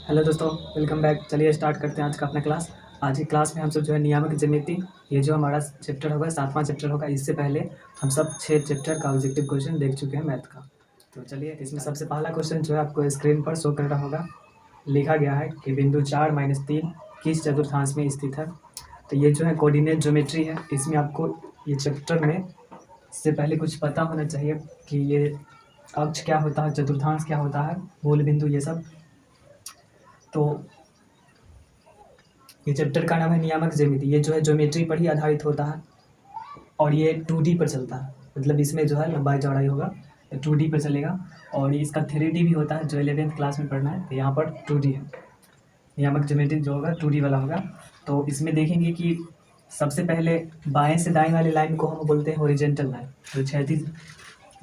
Hello दोस्तों, welcome back. चलिए start करते हैं आज का अपना क्लास। आज की क्लास में हम सब जो है नियामक ज्यामिति, ये जो हमारा चैप्टर होगा 7वां चैप्टर होगा। इससे पहले हम सब 6 चैप्टर का ऑब्जेक्टिव क्वेश्चन देख चुके हैं मैथ का। तो चलिए, इसमें सबसे पहला क्वेश्चन जो है आपको स्क्रीन पर शो कर रहा होगा। लिखा गया है कि बिंदु 4-3 किस चतुर्थांश में स्थित है। तो ये जो है कोऑर्डिनेट ज्योमेट्री है। इसमें आपको ये चैप्टर में इससे पहले कुछ पता होना चाहिए कि ये अक्ष क्या होता है, चतुर्थांश क्या होता है, मूल बिंदु, ये सब। तो ये चैप्टर का नाम है नियामक ज्यामिति। ये जो है ज्योमेट्री पर ही आधारित होता है और ये 2D पर चलता है। मतलब इसमें जो है लंबाई चौड़ाई होगा, 2D पर चलेगा। और इसका 3D भी होता है, जो 11th क्लास में पढ़ना है। तो यहाँ पर 2D है। नियामक ज्योमेट्री जो होगा 2D वाला होगा। तो इसमें देखेंगे कि सबसे पहले बाएं से दाएं वाली लाइन को हम बोलते हैं हॉरिजॉन्टल लाइन। जो क्षैतिज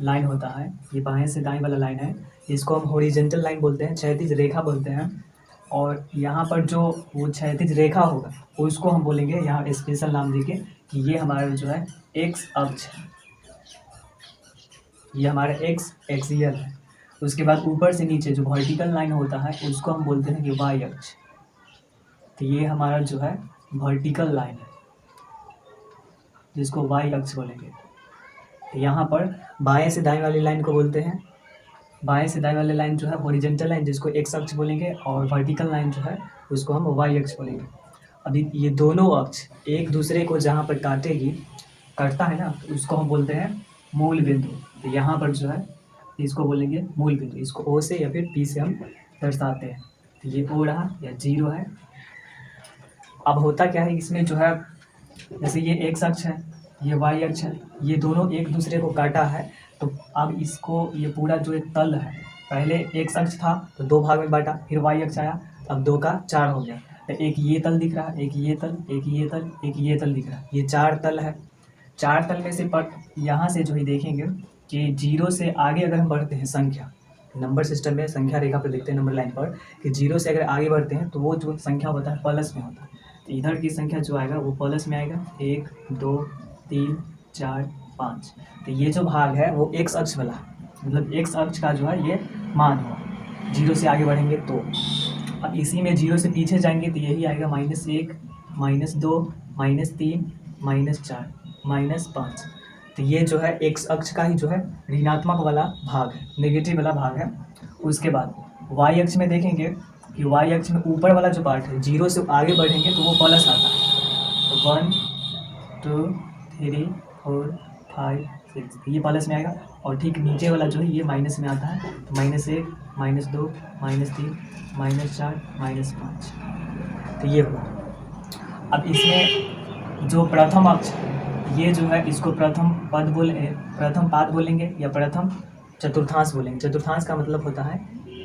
लाइन होता है, ये बाएं से दाएं वाला लाइन है, इसको हम हॉरिजॉन्टल लाइन बोलते हैं, क्षैतिज रेखा बोलते हैं। और यहाँ पर जो वो क्षैतिज रेखा होगा उसको हम बोलेंगे, यहाँ स्पेशल नाम देके, कि ये हमारा जो है एक्स अक्ष है। ये हमारा एक्स एक्सियल है। उसके बाद ऊपर से नीचे जो वर्टिकल लाइन होता है उसको हम बोलते हैं कि वाई अक्ष। तो ये हमारा जो है वर्टिकल लाइन है, जिसको वाई अक्ष बोलेंगे। तो यहाँ पर बाएं से दाएं वाली लाइन को बोलते हैं, बाएं से दाएं वाली लाइन जो है हॉरिजॉन्टल लाइन, जिसको एक्स अक्ष बोलेंगे। और वर्टिकल लाइन जो है उसको हम वाई अक्ष बोलेंगे। अभी ये दोनों अक्ष एक दूसरे को जहाँ पर काटता है ना, तो उसको हम बोलते हैं मूल बिंदु। तो यहाँ पर जो है इसको बोलेंगे मूल बिंदु। इसको ओ से या फिर पी से हम दर्शाते हैं। तो ये ओ रहा या 0 है। अब होता क्या है इसमें जो है, जैसे ये एक्स अक्ष है, ये वाई अक्ष है, ये दोनों एक दूसरे को काटा है। तो अब इसको, ये पूरा जो एक तल है, पहले एक्स अक्ष था तो 2 भाग में बांटा, फिर वाई अक्ष आया, अब 2 का 4 हो गया। तो एक ये तल दिख रहा है, एक ये तल, एक ये तल, एक ये तल दिख रहा है। ये 4 तल है। 4 तल में से पर यहाँ से जो ही देखेंगे कि 0 से आगे अगर हम बढ़ते हैं, संख्या नंबर सिस्टम में संख्या रेखा पर देखते हैं नंबर लाइन पर, कि 0 से अगर आगे बढ़ते हैं तो वो जो संख्या होता है प्लस में होता है। तो इधर की संख्या जो आएगा वो प्लस में आएगा, 1 2 3 4 5। तो ये जो भाग है वो एक्स अक्ष वाला है, मतलब एक्स अक्ष का जो है ये मान हुआ। 0 से आगे बढ़ेंगे तो अब इसी में 0 से पीछे जाएंगे तो यही आएगा -1 -2 -3 -4 -5। तो ये जो है एक्स अक्ष का ही जो है ऋणात्मक वाला भाग है, नेगेटिव वाला भाग है। उसके बाद वाई अक्ष में देखेंगे कि वाई अक्ष में ऊपर वाला जो पार्ट है, 0 से आगे बढ़ेंगे तो वो प्लस आता है। तो 1 2 3 4 5 6 ये प्लस में आएगा। और ठीक नीचे वाला जो है ये माइनस में आता है। तो -1 -2 -3 -4 -5। तो ये हुआ। अब इसमें जो प्रथम अक्ष ये जो है, इसको प्रथम पाद बोलेंगे या प्रथम चतुर्थांश बोलेंगे। चतुर्थांश का मतलब होता है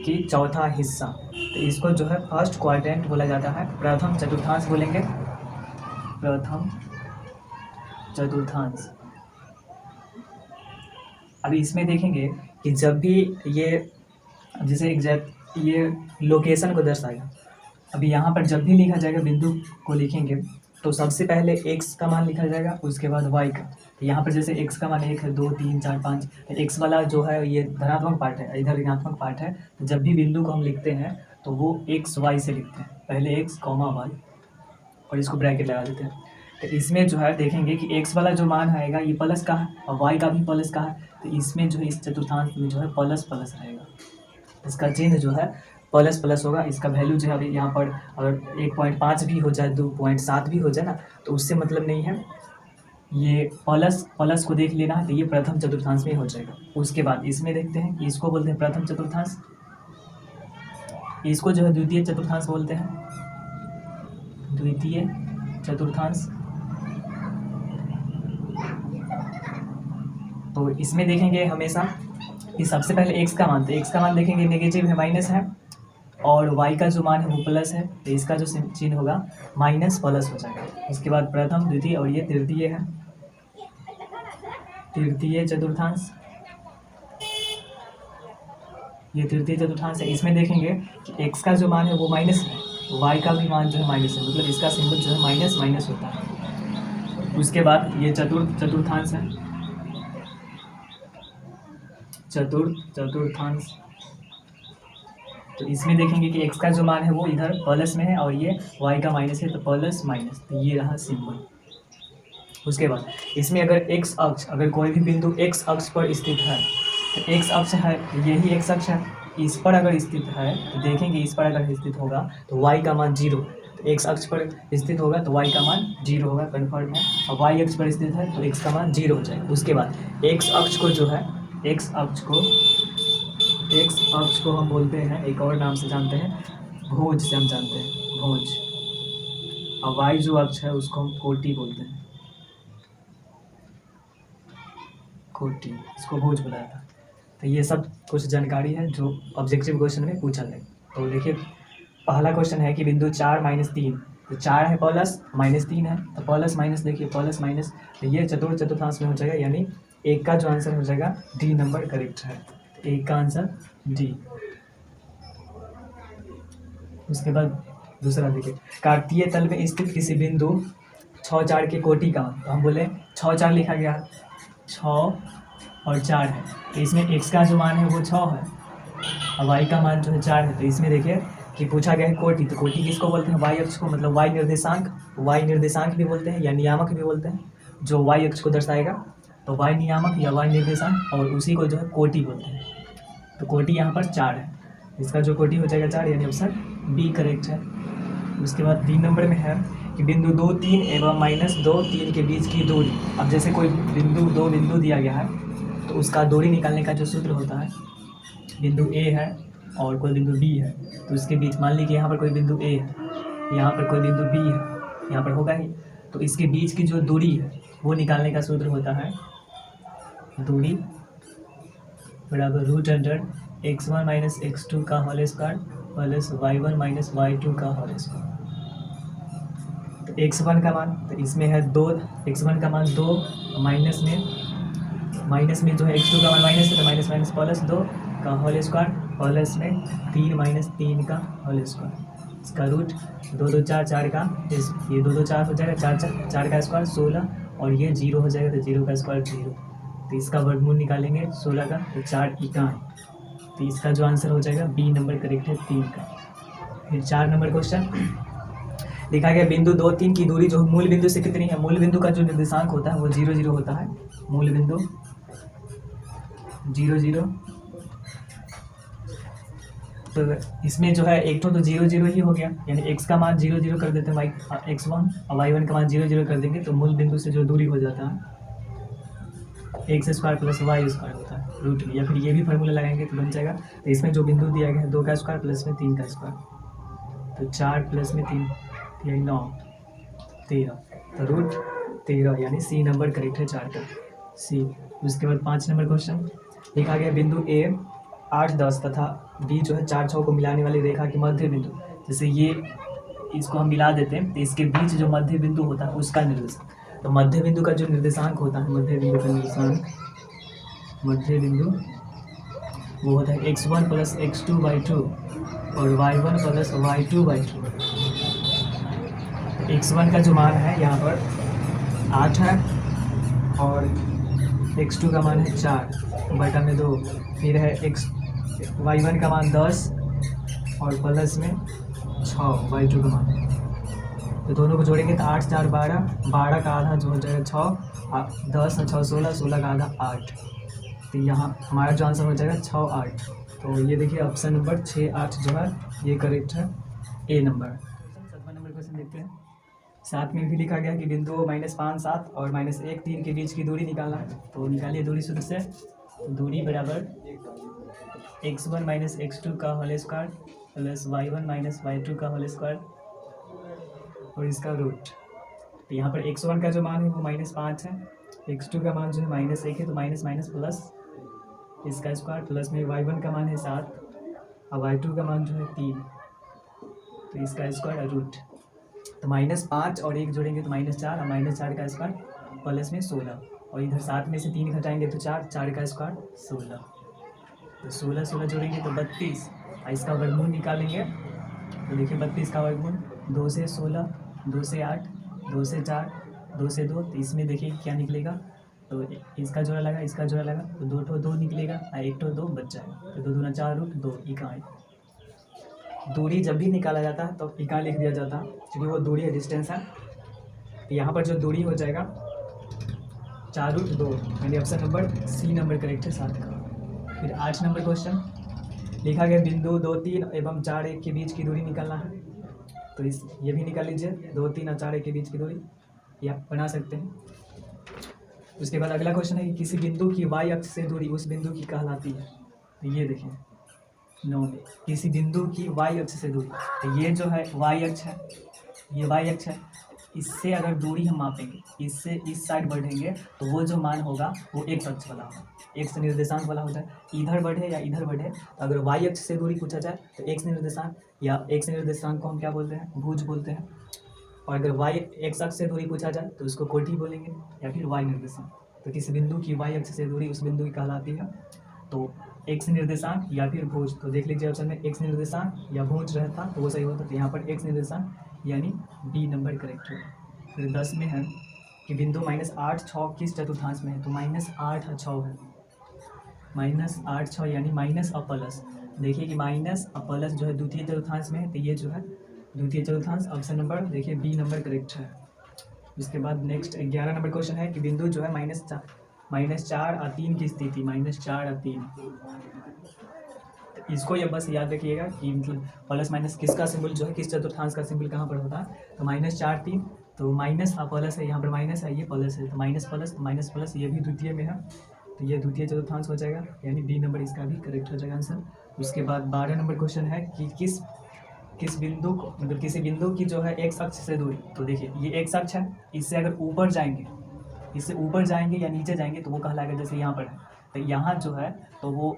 कि चौथा हिस्सा। तो इसको जो है फर्स्ट क्वाड्रेंट बोला जाता है, प्रथम चतुर्थांश बोलेंगे, प्रथम चतुर्थांश। अभी इसमें देखेंगे कि जब भी ये, जैसे एग्जैक्ट ये लोकेशन को दर्शाएगा। अभी यहाँ पर जब भी लिखा जाएगा, बिंदु को लिखेंगे तो सबसे पहले x का मान लिखा जाएगा, उसके बाद y का। तो यहाँ पर जैसे x का मान 1 है, 2 3 4 5। तो x वाला जो है ये धनात्मक पार्ट है, इधर ऋणात्मक पार्ट है। तो जब भी बिंदु को हम लिखते हैं तो वो x y से लिखते हैं, पहले x, y, और इसको ब्रैकेट लगा देते हैं। तो इसमें जो है देखेंगे कि x वाला जो मान आएगा ये प्लस का है और y का भी प्लस का है। तो इसमें जो है इस चतुर्थांश में जो है प्लस प्लस रहेगा, इसका चिन्ह जो है प्लस प्लस होगा। इसका वैल्यू जो है अभी यहाँ पर अगर 1.5 भी हो जाए, 2.7 भी हो जाए ना, तो उससे मतलब नहीं है। ये प्लस प्लस को देख लेना है। तो ये प्रथम चतुर्थांश में हो जाएगा। उसके बाद इसमें देखते हैं कि इसको बोलते हैं प्रथम चतुर्थांश, इसको जो है द्वितीय चतुर्थांश बोलते हैं, द्वितीय चतुर्थांश। तो इसमें देखेंगे हमेशा कि सबसे पहले x का मान, तो x का मान देखेंगे नेगेटिव है, माइनस है, और y का जो मान है वो प्लस है। तो इसका जो चिन्ह होगा माइनस प्लस हो जाएगा। उसके बाद प्रथम, द्वितीय, और ये तृतीय है, तृतीय चतुर्थांश। ये तृतीय चतुर्थांश है। इसमें देखेंगे कि x का जो मान है वो माइनस है, y का भी मान जो है माइनस है, मतलब इसका सिंबल जो है माइनस माइनस होता है। उसके बाद ये चतुर्थांश है, चतुर्थांश। तो इसमें देखेंगे कि x का जो मान है वो इधर प्लस में है और ये y का माइनस है, तो प्लस माइनस, तो ये रहा सिंबल। उसके बाद इसमें अगर x अक्ष, अगर कोई भी बिंदु x अक्ष पर स्थित है, तो x अक्ष है, यही x अक्ष है, इस पर अगर स्थित है तो देखेंगे इस पर अगर स्थित होगा तो y का मान 0, तो x अक्ष पर स्थित होगा तो y का मान 0 होगा, कन्फर्म है। और y अक्ष पर स्थित है तो x का मान 0 हो जाएगा। उसके बाद x अक्ष को जो है, x अक्ष को हम बोलते हैं, एक और नाम से जानते हैं, भोज से हम जानते हैं, भोज। और y जो अक्ष है उसको हम कोटि बोलते हैं, कोटि, इसको भोज बुलाया था। तो ये सब कुछ जानकारी है जो ऑब्जेक्टिव क्वेश्चन में पूछा जाए। तो देखिए पहला क्वेश्चन है कि बिंदु 4 - 3, तो 4 है प्लस, -3 है, तो प्लस माइनस, देखिए प्लस माइनस, तो ये चतुर्थांश में हो जाएगा, यानी एक का जो आंसर हो जाएगा डी नंबर करेक्ट है, तो एक का आंसर डी। उसके बाद दूसरा देखिए, कार्तीय तल में स्थित किसी बिंदु 6, 4 के कोटि का, तो हम बोले 6, 4 लिखा गया, 6 और 4 है, तो इसमें x का जो मान है वो 6 है और y का मान जो है 4 है। तो इसमें देखिए कि पूछा गया है कोटि, तो कोटि किसको बोलते हैं, y अक्ष को, मतलब y निर्देशांक भी बोलते हैं या नियामक भी बोलते हैं, जो y अक्ष को दर्शाएगा, तो y नियामक या y निर्देशांक, और उसी को जो है कोटि बोलते हैं। तो कोटि यहाँ पर 4 है, इसका जो कोटि हो जाएगा 4, यानी ऑप्शन बी करेक्ट है। उसके बाद 3 नंबर में है कि बिंदु 2, 3 एवं -2, 3 के बीच की दूरी। अब जैसे कोई दो बिंदु दिया गया है तो उसका दूरी निकालने का जो सूत्र होता है, बिंदु ए है और कोई बिंदु बी है, तो उसके बीच, मान लीजिए यहाँ पर कोई बिंदु ए है, यहाँ पर कोई बिंदु बी है, यहाँ पर होगा ही, तो इसके बीच की जो दूरी है वो निकालने का सूत्र होता है, दूरी बराबर √x1 - x2 का whole square plus y1 - y2 का होल स्क्वायर। तो x1 का मान, तो इसमें है 2, x1 का मान 2, माइनस में जो है x2 का मान माइनस है, तो माइनस माइनस प्लस 2 का होल स्क्वायर प्लस में 3 - 3 का होल स्क्वायर, इसका रूट 2, 2, 4, 4 का, ये 2, 2, 4 हो जाएगा, 4, 4 का स्क्वायर 16, और ये 0 हो जाएगा, तो 0 का स्क्वायर 0, तो इसका वर्गमूल निकालेंगे 16 का, तो 4 इकाई, तो इसका जो आंसर हो जाएगा बी नंबर करेक्ट है, 3 का। फिर 4 नंबर क्वेश्चन लिखा गया, बिंदु 2, 3 की दूरी जो मूल बिंदु से कितनी है, मूल बिंदु का जो निर्देशांक होता है वो 0, 0 होता है, मूल बिंदु 0, 0, तो इसमें जो है एक तो 0, 0 ही हो गया, यानी x का मान 0, 0 कर देते हैं, x1 और y1 का मान 0, 0 कर देंगे, तो मूल बिंदु से जो दूरी हो जाता है x² + y² होता है रूट में, या फिर ये भी फार्मूला लगाएंगे तो बन जाएगा। तो इसमें जो बिंदु दिया गया है 2 का स्क्वायर प्लस में 3 का स्क्वायर, तो 4 प्लस में 3, यानी 9, 13, तो √13, यानी सी नंबर करेक्ट है, 4 का सी। उसके बाद 5 नंबर क्वेश्चन लिखा गया, बिंदु ए 8, 10 तथा बी जो है 4, 6 को मिलाने वाली रेखा के मध्य बिंदु, जैसे ये इसको हम मिला देते हैं तो इसके बीच जो मध्य बिंदु होता है उसका निर्देशांक, तो मध्य बिंदु का जो निर्देशांक होता है, मध्य बिंदु का निर्देशांक, मध्य बिंदु वो होता है x1 + x2/2 और y1 + y2/2। x1 का जो मान है यहाँ पर 8 है और x2 का मान है 4/2, फिर है y1 का मान 10 और प्लस में 6/2 का मान है, तो दोनों को जोड़ेंगे तो 8, 4, 12, 12 का आधा जो हो जाएगा 6, 10 और 6, 16, 16 का आधा 8, तो यहाँ हमारा जो आंसर हो जाएगा 6, 8। तो ये देखिए ऑप्शन नंबर 6, 8 जो है ये करेक्ट है, ए नंबर। 7वां नंबर क्वेश्चन देखते हैं। 7 में भी लिखा गया कि बिंदु -5, 7 और -1, 3 के बीच की दूरी निकालना है, तो निकालिए दूरी सूत्र से, दूरी बराबर x1 - x2 का whole square plus y1 - y2 का होल स्क्वायर और इसका रूट। तो यहाँ पर x1 का जो मान है वो -5 है, x2 का मान जो है -1 है, तो माइनस माइनस प्लस इसका स्क्वायर प्लस में y1 का मान है 7 और y2 का मान जो है 3, तो इसका स्क्वायर रूट। तो -5 और 1 जोड़ेंगे तो -4 और -4 का स्क्वायर प्लस में 16, और इधर 7 में से 3 घटाएंगे तो 4, 4 का स्क्वायर 16, तो 16, 16 जोड़ेंगे तो 32, और इसका वर्गमूल निकालेंगे तो देखिए 32 का वर्गमूल 2 से 16, 2 से 8, 2 से 4, 2 से 2, तो इसमें देखिए क्या निकलेगा, तो इसका जोड़ा लगा, इसका जोड़ा लगा, तो 2 निकलेगा और 1 2 बच जाएगा, तो 2 दूना 4 √2 इकाई, दूरी जब भी निकाला जाता है तो इकाई लिख दिया जाता है, क्योंकि वो दूरी है, डिस्टेंस है। तो यहाँ पर जो दूरी हो जाएगा 4√2, यानी option number C number correct है 7 का। फिर 8 नंबर क्वेश्चन लिखा गया बिंदु 2, 3 एवं 4, 1 के बीच की दूरी निकालना है। तो ये भी निकाल लीजिए, 2, 3 और 4, 1 के बीच की दूरी, ये आप बना सकते हैं। उसके बाद अगला क्वेश्चन है कि किसी बिंदु की वाई अक्ष से दूरी उस बिंदु की कहलाती है। तो ये देखिए 9 में किसी बिंदु की वाई अक्ष से दूरी, तो ये जो है वाई अक्ष है, ये वाई अक्ष है, इससे अगर दूरी हम मापेंगे, इससे इस साइड बढ़ेंगे तो वो जो मान होगा वो एक्स अक्ष वाला होगा, एक्स निर्देशांक वाला होता है। इधर बढ़े या इधर बढ़े, तो अगर वाई अक्ष से दूरी पूछा जाए तो एक्स निर्देशांक, या एक्स निर्देशांक को हम क्या बोलते हैं, भुज बोलते हैं। और अगर वाई एक्स अक्ष से दूरी पूछा जाए तो उसको कोटि बोलेंगे, या फिर वाई निर्देशांक। तो किसी बिंदु की वाई अक्ष से दूरी उस बिंदु की कहलाती है, तो एक्स निर्देशांक या फिर भुज। तो देख लीजिए ऑप्शन में एक्स निर्देशांक या भुज रहता तो वो सही होता, तो यहाँ पर एक्स निर्देशांक यानी बी नंबर करेक्ट होगा। फिर 10 में है कि बिंदु -8, 6 किस चतुर्थांश में है। तो -8 और 6 है, -8, 6 यानी माइनस और प्लस। देखिए कि माइनस और प्लस जो है द्वितीय चतुर्थांश में है, तो ये जो है द्वितीय चतुर्थांश, ऑप्शन नंबर देखिए बी नंबर करेक्ट है। उसके बाद नेक्स्ट 11 नंबर क्वेश्चन है कि बिंदु जो है -4 और 3 की स्थिति, -4 और 3, इसको ये बस याद रखिएगा कि मतलब प्लस माइनस किसका सिंबल जो है, किस चतुर्थांश का सिंबल कहाँ पर होता है। तो -4, 3, तो माइनस और प्लस है, यहाँ पर माइनस है, ये प्लस है, तो माइनस प्लस ये भी द्वितीय में है, तो ये द्वितीय चतुर्थांश हो जाएगा, यानी बी नंबर इसका भी करेक्ट हो जाएगा आंसर। उसके बाद 12 नंबर क्वेश्चन है कि किस बिंदु को, मतलब किसी बिंदु की जो है एक्स अक्ष से दूरी। तो देखिए ये एक्स अक्ष है, इससे अगर ऊपर जाएंगे, इससे ऊपर जाएंगे या नीचे जाएंगे तो वो कहलाएगा, जैसे यहाँ पर है, तो यहाँ जो है तो वो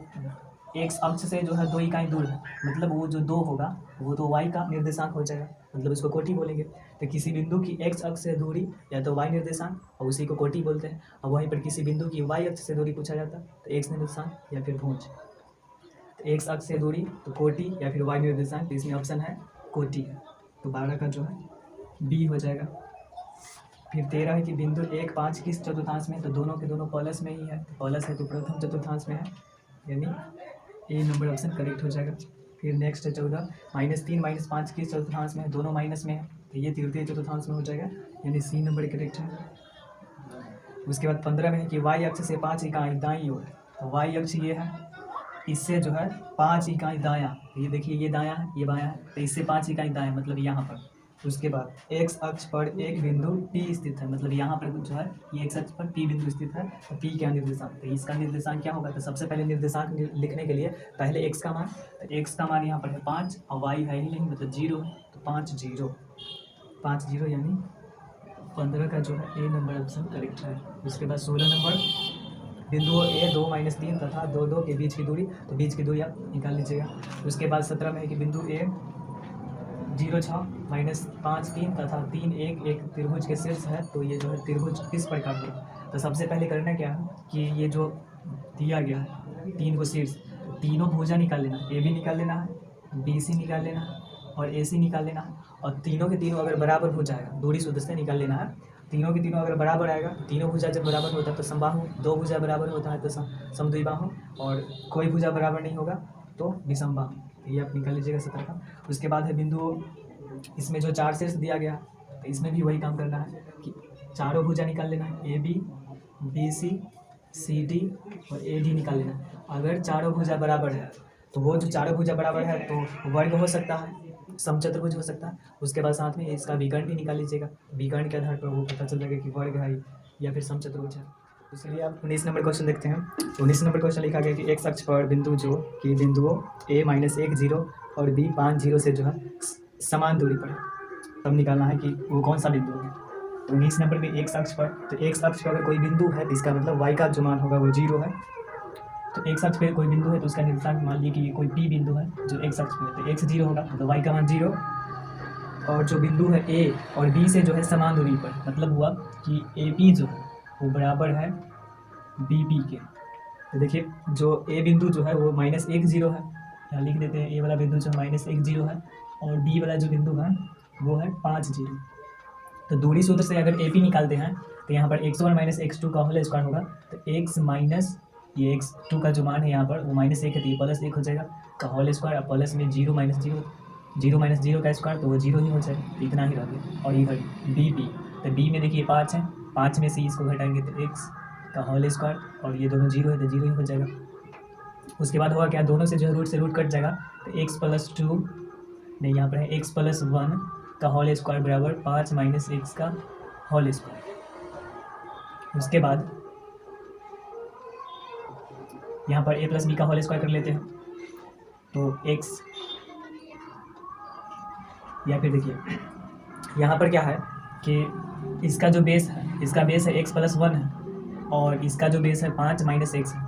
एक्स अक्ष से जो है 2 इकाई दूर है, मतलब वो जो 2 होगा वो तो वाई का निर्देशांक हो जाएगा, मतलब इसको कोटि बोलेंगे। तो किसी बिंदु की एक्स अक्ष से दूरी या तो वाई निर्देशांक, और उसी को कोटि बोलते हैं। और वहीं पर किसी बिंदु की वाई अक्ष से दूरी पूछा जाता है तो एक्स निर्देशांक या फिर भुज। तो एक्स अक्ष से दूरी तो कोटि या फिर वाई निर्देशांक, तो इसमें ऑप्शन है कोटि है, तो 12 का जो है बी हो जाएगा। फिर 13 है कि बिंदु 1, 5 किस चतुर्थांश में, तो दोनों के दोनों प्लस में ही है, प्लस है तो प्रथम चतुर्थांश में है, यानी ए नंबर ऑप्शन करेक्ट हो जाएगा। फिर नेक्स्ट है 14, -3, -5 किस चतुर्थांश में है, दोनों माइनस में है, तो ये तृतीय चतुर्थांश में हो जाएगा, यानी सी नंबर करेक्ट है। उसके बाद 15 में है कि वाई अक्ष से 5 इकाई दाईं ओर, तो वाई अक्ष ये है, इससे जो है 5 इकाई दायां, ये देखिए ये दायां है, ये बायां है, तो इससे 5 इकाई दायां, मतलब यहाँ पर। उसके बाद एक्स अक्ष पर एक बिंदु P स्थित है, मतलब यहाँ पर जो है ये एक्स अक्ष पर P बिंदु स्थित है, तो P क्या निर्देशांक, तो इसका निर्देशांक क्या होगा। तो सबसे पहले निर्देशांक लिखने के लिए पहले x का मान, तो x का मान यहाँ पर है 5 और y है ही नहीं, मतलब 0 है, तो 5 0 यानी 15 का जो है ए नंबर ऑप्शन करेक्ट है। उसके बाद 16 नंबर बिंदुओं A 2, -3 तथा 2, 2 के बीच की दूरी, तो बीच की दूरी आप निकाल लीजिएगा। उसके बाद 17 में है कि बिंदु A 0, 6, -5, 3 तथा 3, 1 एक त्रिभुज के शीर्ष है, तो ये जो है त्रिभुज किस प्रकार के। तो सबसे पहले करना क्या है कि ये जो दिया गया है 3 को शीर्ष, तीनों भुजा निकाल लेना, ए भी निकाल लेना है, BC निकाल लेना है और AC निकाल लेना है, और तीनों के तीनों अगर बराबर भुजा आएगा, दूरी सूत्र से निकाल लेना है, तीनों के तीनों अगर बराबर आएगा, तीनों भुजा जब बराबर होता है तो समबाहु, 2 भुजा बराबर होता है तो समद्विबाहु, और कोई भुजा बराबर नहीं होगा तो विषमबाहु, ये आप निकाल लीजिएगा 17 का। उसके बाद है बिंदु, इसमें जो 4 शीर्ष दिया गया तो इसमें भी वही काम करना है कि चारों भुजा निकाल लेना है, AB, BC, CD और AD निकाल लेना है। अगर चारों भुजा बराबर है तो वो जो चारों भुजा बराबर है तो वर्ग हो सकता है, समचतुर्भुज हो सकता है। उसके बाद साथ में इसका विकर्ण भी निकाल लीजिएगा, विकर्ण के आधार पर वो पता चल जाएगा कि वर्ग है या फिर समचतुर्भुज है। इसलिए आप 19 नंबर क्वेश्चन देखते हैं। 19 नंबर क्वेश्चन लिखा गया कि एक्स अक्ष पर बिंदु जो कि बिंदुओं A -1, 0 और B 5, 0 से जो है समान दूरी पर है, तब निकालना है कि वो कौन सा बिंदु है। तो 19 नंबर में एक्स अक्ष पर, तो एक्स अक्ष पर अगर कोई बिंदु है तो इसका मतलब y का जो मान होगा वो 0 है। तो एक्स अक्ष पर कोई बिंदु है तो उसका निर्देशांक मान लीजिए कि ये कोई P बिंदु है जो एक्स अक्ष पर है, तो x 0 होगा, तो y का मान 0। और जो बिंदु है A और B से जो है समान दूरी पर, मतलब हुआ कि AP जो है वो बराबर है BB के। तो देखिए जो A बिंदु जो है वो -1, 0 है, यहाँ लिख देते हैं, A वाला बिंदु जो है -1, 0 है, और B वाला जो बिंदु है वो है 5, 0। तो दूरी सूत्र से अगर AP निकालते हैं तो यहाँ पर x1 - x2 का होल स्क्वायर होगा, तो x माइनस ये x2 का जो मान है यहाँ पर वो -1 है, तो ये +1 हो जाएगा का होल स्क्वायर, और प्लस में 0 - 0 0 माइनस 0 का स्क्वायर तो वो 0 ही हो जाएगा, तो इतना ही रह गया। और इधर बी तो बी में देखिए 5 है, 5 में से इसको घटाएंगे तो x का होल स्क्वायर, और ये दोनों 0 है तो 0 ही हो जाएगा। उसके बाद होगा क्या, दोनों से जो है रूट कट जाएगा, तो x प्लस 2 नहीं, यहाँ पर है x प्लस 1 का होल स्क्वायर बराबर 5 माइनस x का होल स्क्वायर। उसके बाद यहाँ पर a प्लस बी का होल स्क्वायर कर लेते हैं, तो x, या फिर देखिए यहाँ पर क्या है कि इसका जो बेस है, इसका बेस है x प्लस 1 है, और इसका जो बेस है 5 माइनस एक्स है।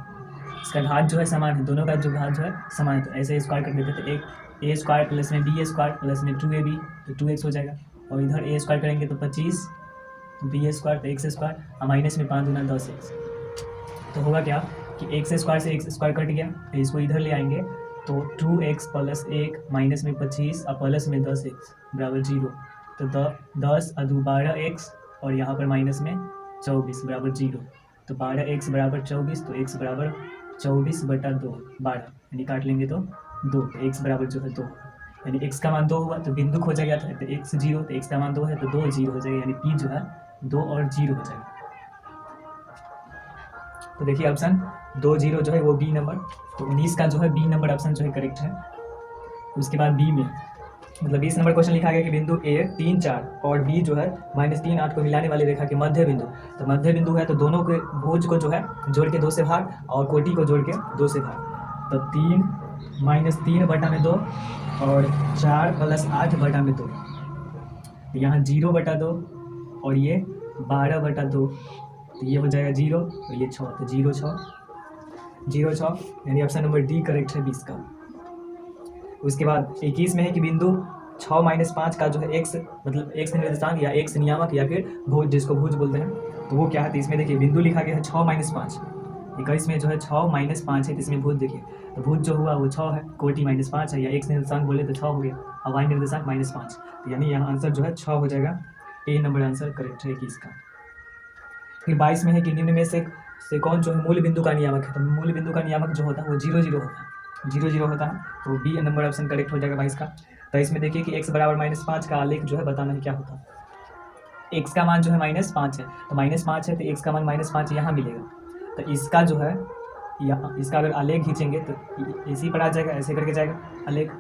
इसका घात जो है समान है, दोनों का जो घात जो है समान है, तो ऐसे स्क्वायर कर देते हैं, तो एक a स्क्वायर प्लस में b स्क्वायर प्लस में 2ab तो 2x हो जाएगा, और इधर a स्क्वायर करेंगे तो 25 b स्क्वायर तो x स्क्वायर, और माइनस में 5 गुना 10x, तो होगा क्या कि x स्क्वायर से x स्क्वायर कट गया, तो इसको इधर ले आएंगे तो 2x प्लस 1 माइनस में 25 और प्लस में 10x बराबर 0, तो 10 और 2 12x, और यहाँ पर माइनस में 24 बराबर 0, तो 12x बराबर 24, तो x बराबर 24/2 12, यानी काट लेंगे तो 2, तो x बराबर जो है 2, यानी x का मान 2 हुआ तो बिंदु खोजा गया था, तो x 0, तो x का मान 2 है तो 2 0 हो जाएगा, यानी p जो है 2 और 0 हो जाएगा। तो देखिए ऑप्शन 2 0 जो है वो बी नंबर, तो 19 का जो है बी नंबर ऑप्शन जो है करेक्ट है। उसके बाद बी में मतलब 20 नंबर क्वेश्चन लिखा गया कि बिंदु ए 3 4 और बी जो है -3 8 को मिलाने वाली रेखा के मध्य बिंदु, तो मध्य बिंदु है तो दोनों के भुज को जो है जोड़ के 2 से भाग और कोटि को जोड़ के 2 से भाग, तो 3 - 3/2 और 4 + 8/2, यहाँ 0/2 और ये 12/2, तो ये हो जाएगा 0 और ये 6, तो 0 6 यानी ऑप्शन नंबर डी करेक्ट है 20 का। उसके बाद 21 में है कि बिंदु 6 - 5 का जो है x मतलब x निर्देशांक या x नियामक या फिर भुज, जिसको भुज बोलते हैं, तो वो क्या है, तो इसमें देखिए बिंदु लिखा गया है 6 - 5, 21 में जो है 6 - 5 है, तो इसमें भुज देखिए, तो भुज जो हुआ वो 6 है, कोटि -5 है, या x निर्देशांक बोले तो 6 हो गया, और y निर्देशांक -5, तो यानी यहाँ आंसर जो है 6 हो जाएगा, ए नंबर आंसर करेक्ट है 21 का। फिर 22 में है कि निम्न में से कौन जो है मूल बिंदु का नियामक है, तो मूल बिंदु का नियामक जो होता है वो 0 0 होता है, 0 0 होता है, तो बी नंबर ऑप्शन करेक्ट हो जाएगा 22 का। तो इसमें देखिए कि x बराबर -5 का आलेख जो है बताना है क्या होता है। x का मान जो है -5 है, तो -5 है तो x का मान -5 यहाँ मिलेगा, तो इसका जो है यहाँ इसका अगर आलेख खींचेंगे तो इसी पर आ जाएगा, ऐसे करके जाएगा आलेख,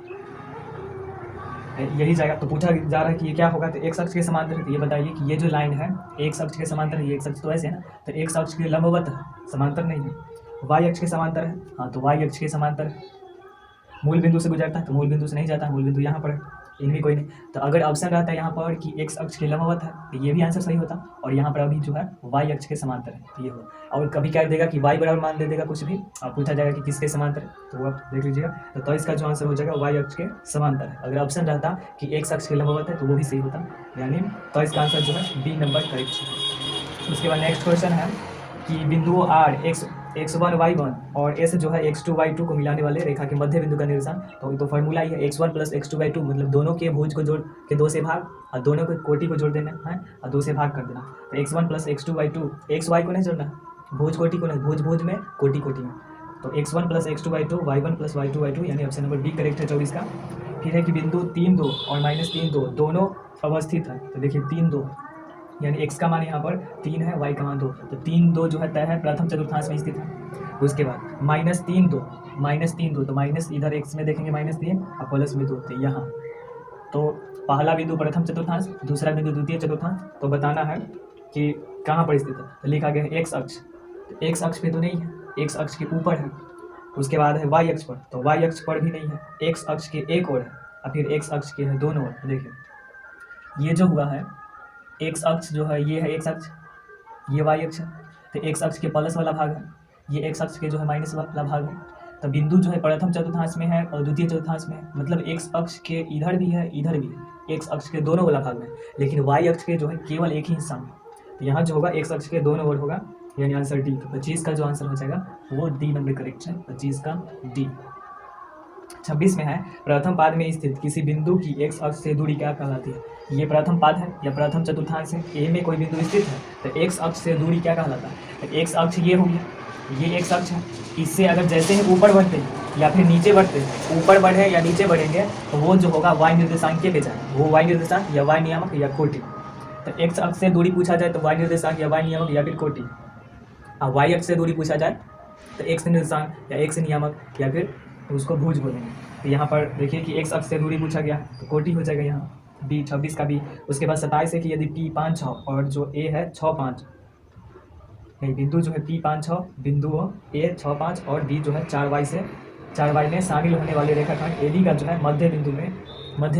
यही जाएगा। तो पूछा जा रहा है कि ये क्या होगा, तो x अक्ष के समांतर है, तो ये बताइए कि ये जो लाइन है x अक्ष के समांतर है, ये x अक्ष तो ऐसे है ना, तो x अक्ष के लंबवत है, समांतर नहीं है। y अक्ष के समांतर है, हाँ तो y अक्ष के समांतर है। मूल बिंदु से गुजरता है, तो मूल बिंदु से नहीं जाता है, मूल बिंदु यहाँ पर है, इनमें कोई नहीं। तो अगर ऑप्शन रहता है यहाँ पर कि x अक्ष के लंबवत है, तो ये भी आंसर सही होता, और यहाँ पर अभी जो है y अक्ष के समांतर है, तो ये होगा। और कभी क्या देगा कि y बराबर मान दे देगा कुछ भी, और पूछा जाएगा कि किसके समांतर है, तो वो आप देख लीजिएगा। तो इसका जो आंसर हो जाएगा y अक्ष के समांतर है। अगर ऑप्शन रहता कि x अक्ष के लंबवत है तो वो भी सही होता, यानी तो इसका आंसर जो है बी नंबर करेक्ट है। उसके बाद नेक्स्ट क्वेश्चन है कि बिंदुओं r x1 y1 और s जो है x2 y2 को मिलाने वाले रेखा के मध्य बिंदु का निर्देशांक, तो फार्मूला ही है x1 + x2/2, मतलब दोनों के भुज को जोड़ के 2 से भाग और दोनों के कोटि को जोड़ देना है और 2 से भाग कर देना। तो x1 + x2/2, x y को नहीं जोड़ना, भुज कोटि को नहीं, भुज में कोटि में, तो x1 + x2/2 y1 + y2/2, यानी ऑप्शन नंबर बी करेक्ट है 24 का। फिर है कि बिंदु 3 2 और -3 2 दोनों अवस्थित है, तो देखिए 3 2 यानी x का मान यहाँ पर 3 है, y का मान 2, तो 3 2 जो है तय है, प्रथम चतुर्थांश में स्थित है। उसके बाद -3 2 तो माइनस इधर x में देखेंगे -3 और प्लस में 2, तो यहाँ तो पहला बिंदु प्रथम चतुर्थांश, दूसरा बिंदु द्वितीय चतुर्थांश, तो बताना है कि कहाँ पर स्थित है, तो लिखा गया है x अक्ष, तो x अक्ष पे तो नहीं है, x अक्ष के ऊपर है। उसके बाद है y अक्ष पर, तो y अक्ष पर भी नहीं है, x अक्ष के एक ओर है और फिर x अक्ष के है दोनों ओर। देखिए ये जो हुआ है x अक्ष जो है ये है x अक्ष, ये y अक्ष है, तो x अक्ष के प्लस वाला भाग है, ये x अक्ष के जो है माइनस वाला भाग है। तो बिंदु जो है प्रथम चतुर्थांश में है और द्वितीय चतुर्थांश में है, मतलब x अक्ष के इधर भी है इधर भी है, x अक्ष के दोनों वाला भाग में, लेकिन y अक्ष के जो है केवल एक ही हिस्सा में। तो यहाँ जो होगा x अक्ष के दोनों ओर होगा, यानी आंसर डी। तो 25 का जो आंसर हो जाएगा वो डी नंबर करेक्ट है, 25 का डी। 26 में है प्रथम पाद में स्थित किसी बिंदु की x अक्ष से दूरी क्या कहलाती है। ये प्रथम पाद है या प्रथम चतुर्थांश है, ए में कोई बिंदु स्थित है, तो x अक्ष से दूरी क्या कहलाता है, तो x अक्ष ये हो गया, ये एक अक्ष है, इससे अगर जैसे ही ऊपर बढ़ते या फिर नीचे बढ़ते, ऊपर बढ़े या नीचे बढ़ेंगे तो वो जो होगा y निर्देशांक के पे जाए, वो y निर्देशांक या y नियामक या कोटि। तो x अक्ष से दूरी पूछा जाए तो y निर्देशांक या y नियामक या फिर कोटि, और y अक्ष से दूरी पूछा जाए तो x निर्देशांक या x नियामक या फिर उसको भुज बोलेंगे। तो यहाँ पर देखिए कि x अक्ष से दूरी पूछा गया तो कोटि हो जाएगा यहाँ b 26 का b। उसके बाद 27 है कि यदि p 5 6 और जो a है 6 5, बिंदु जो है p 5 6 बिंदु a 6 5 और b जो है 4y में शामिल होने वाले रेखाखंड AB का जो है मध्य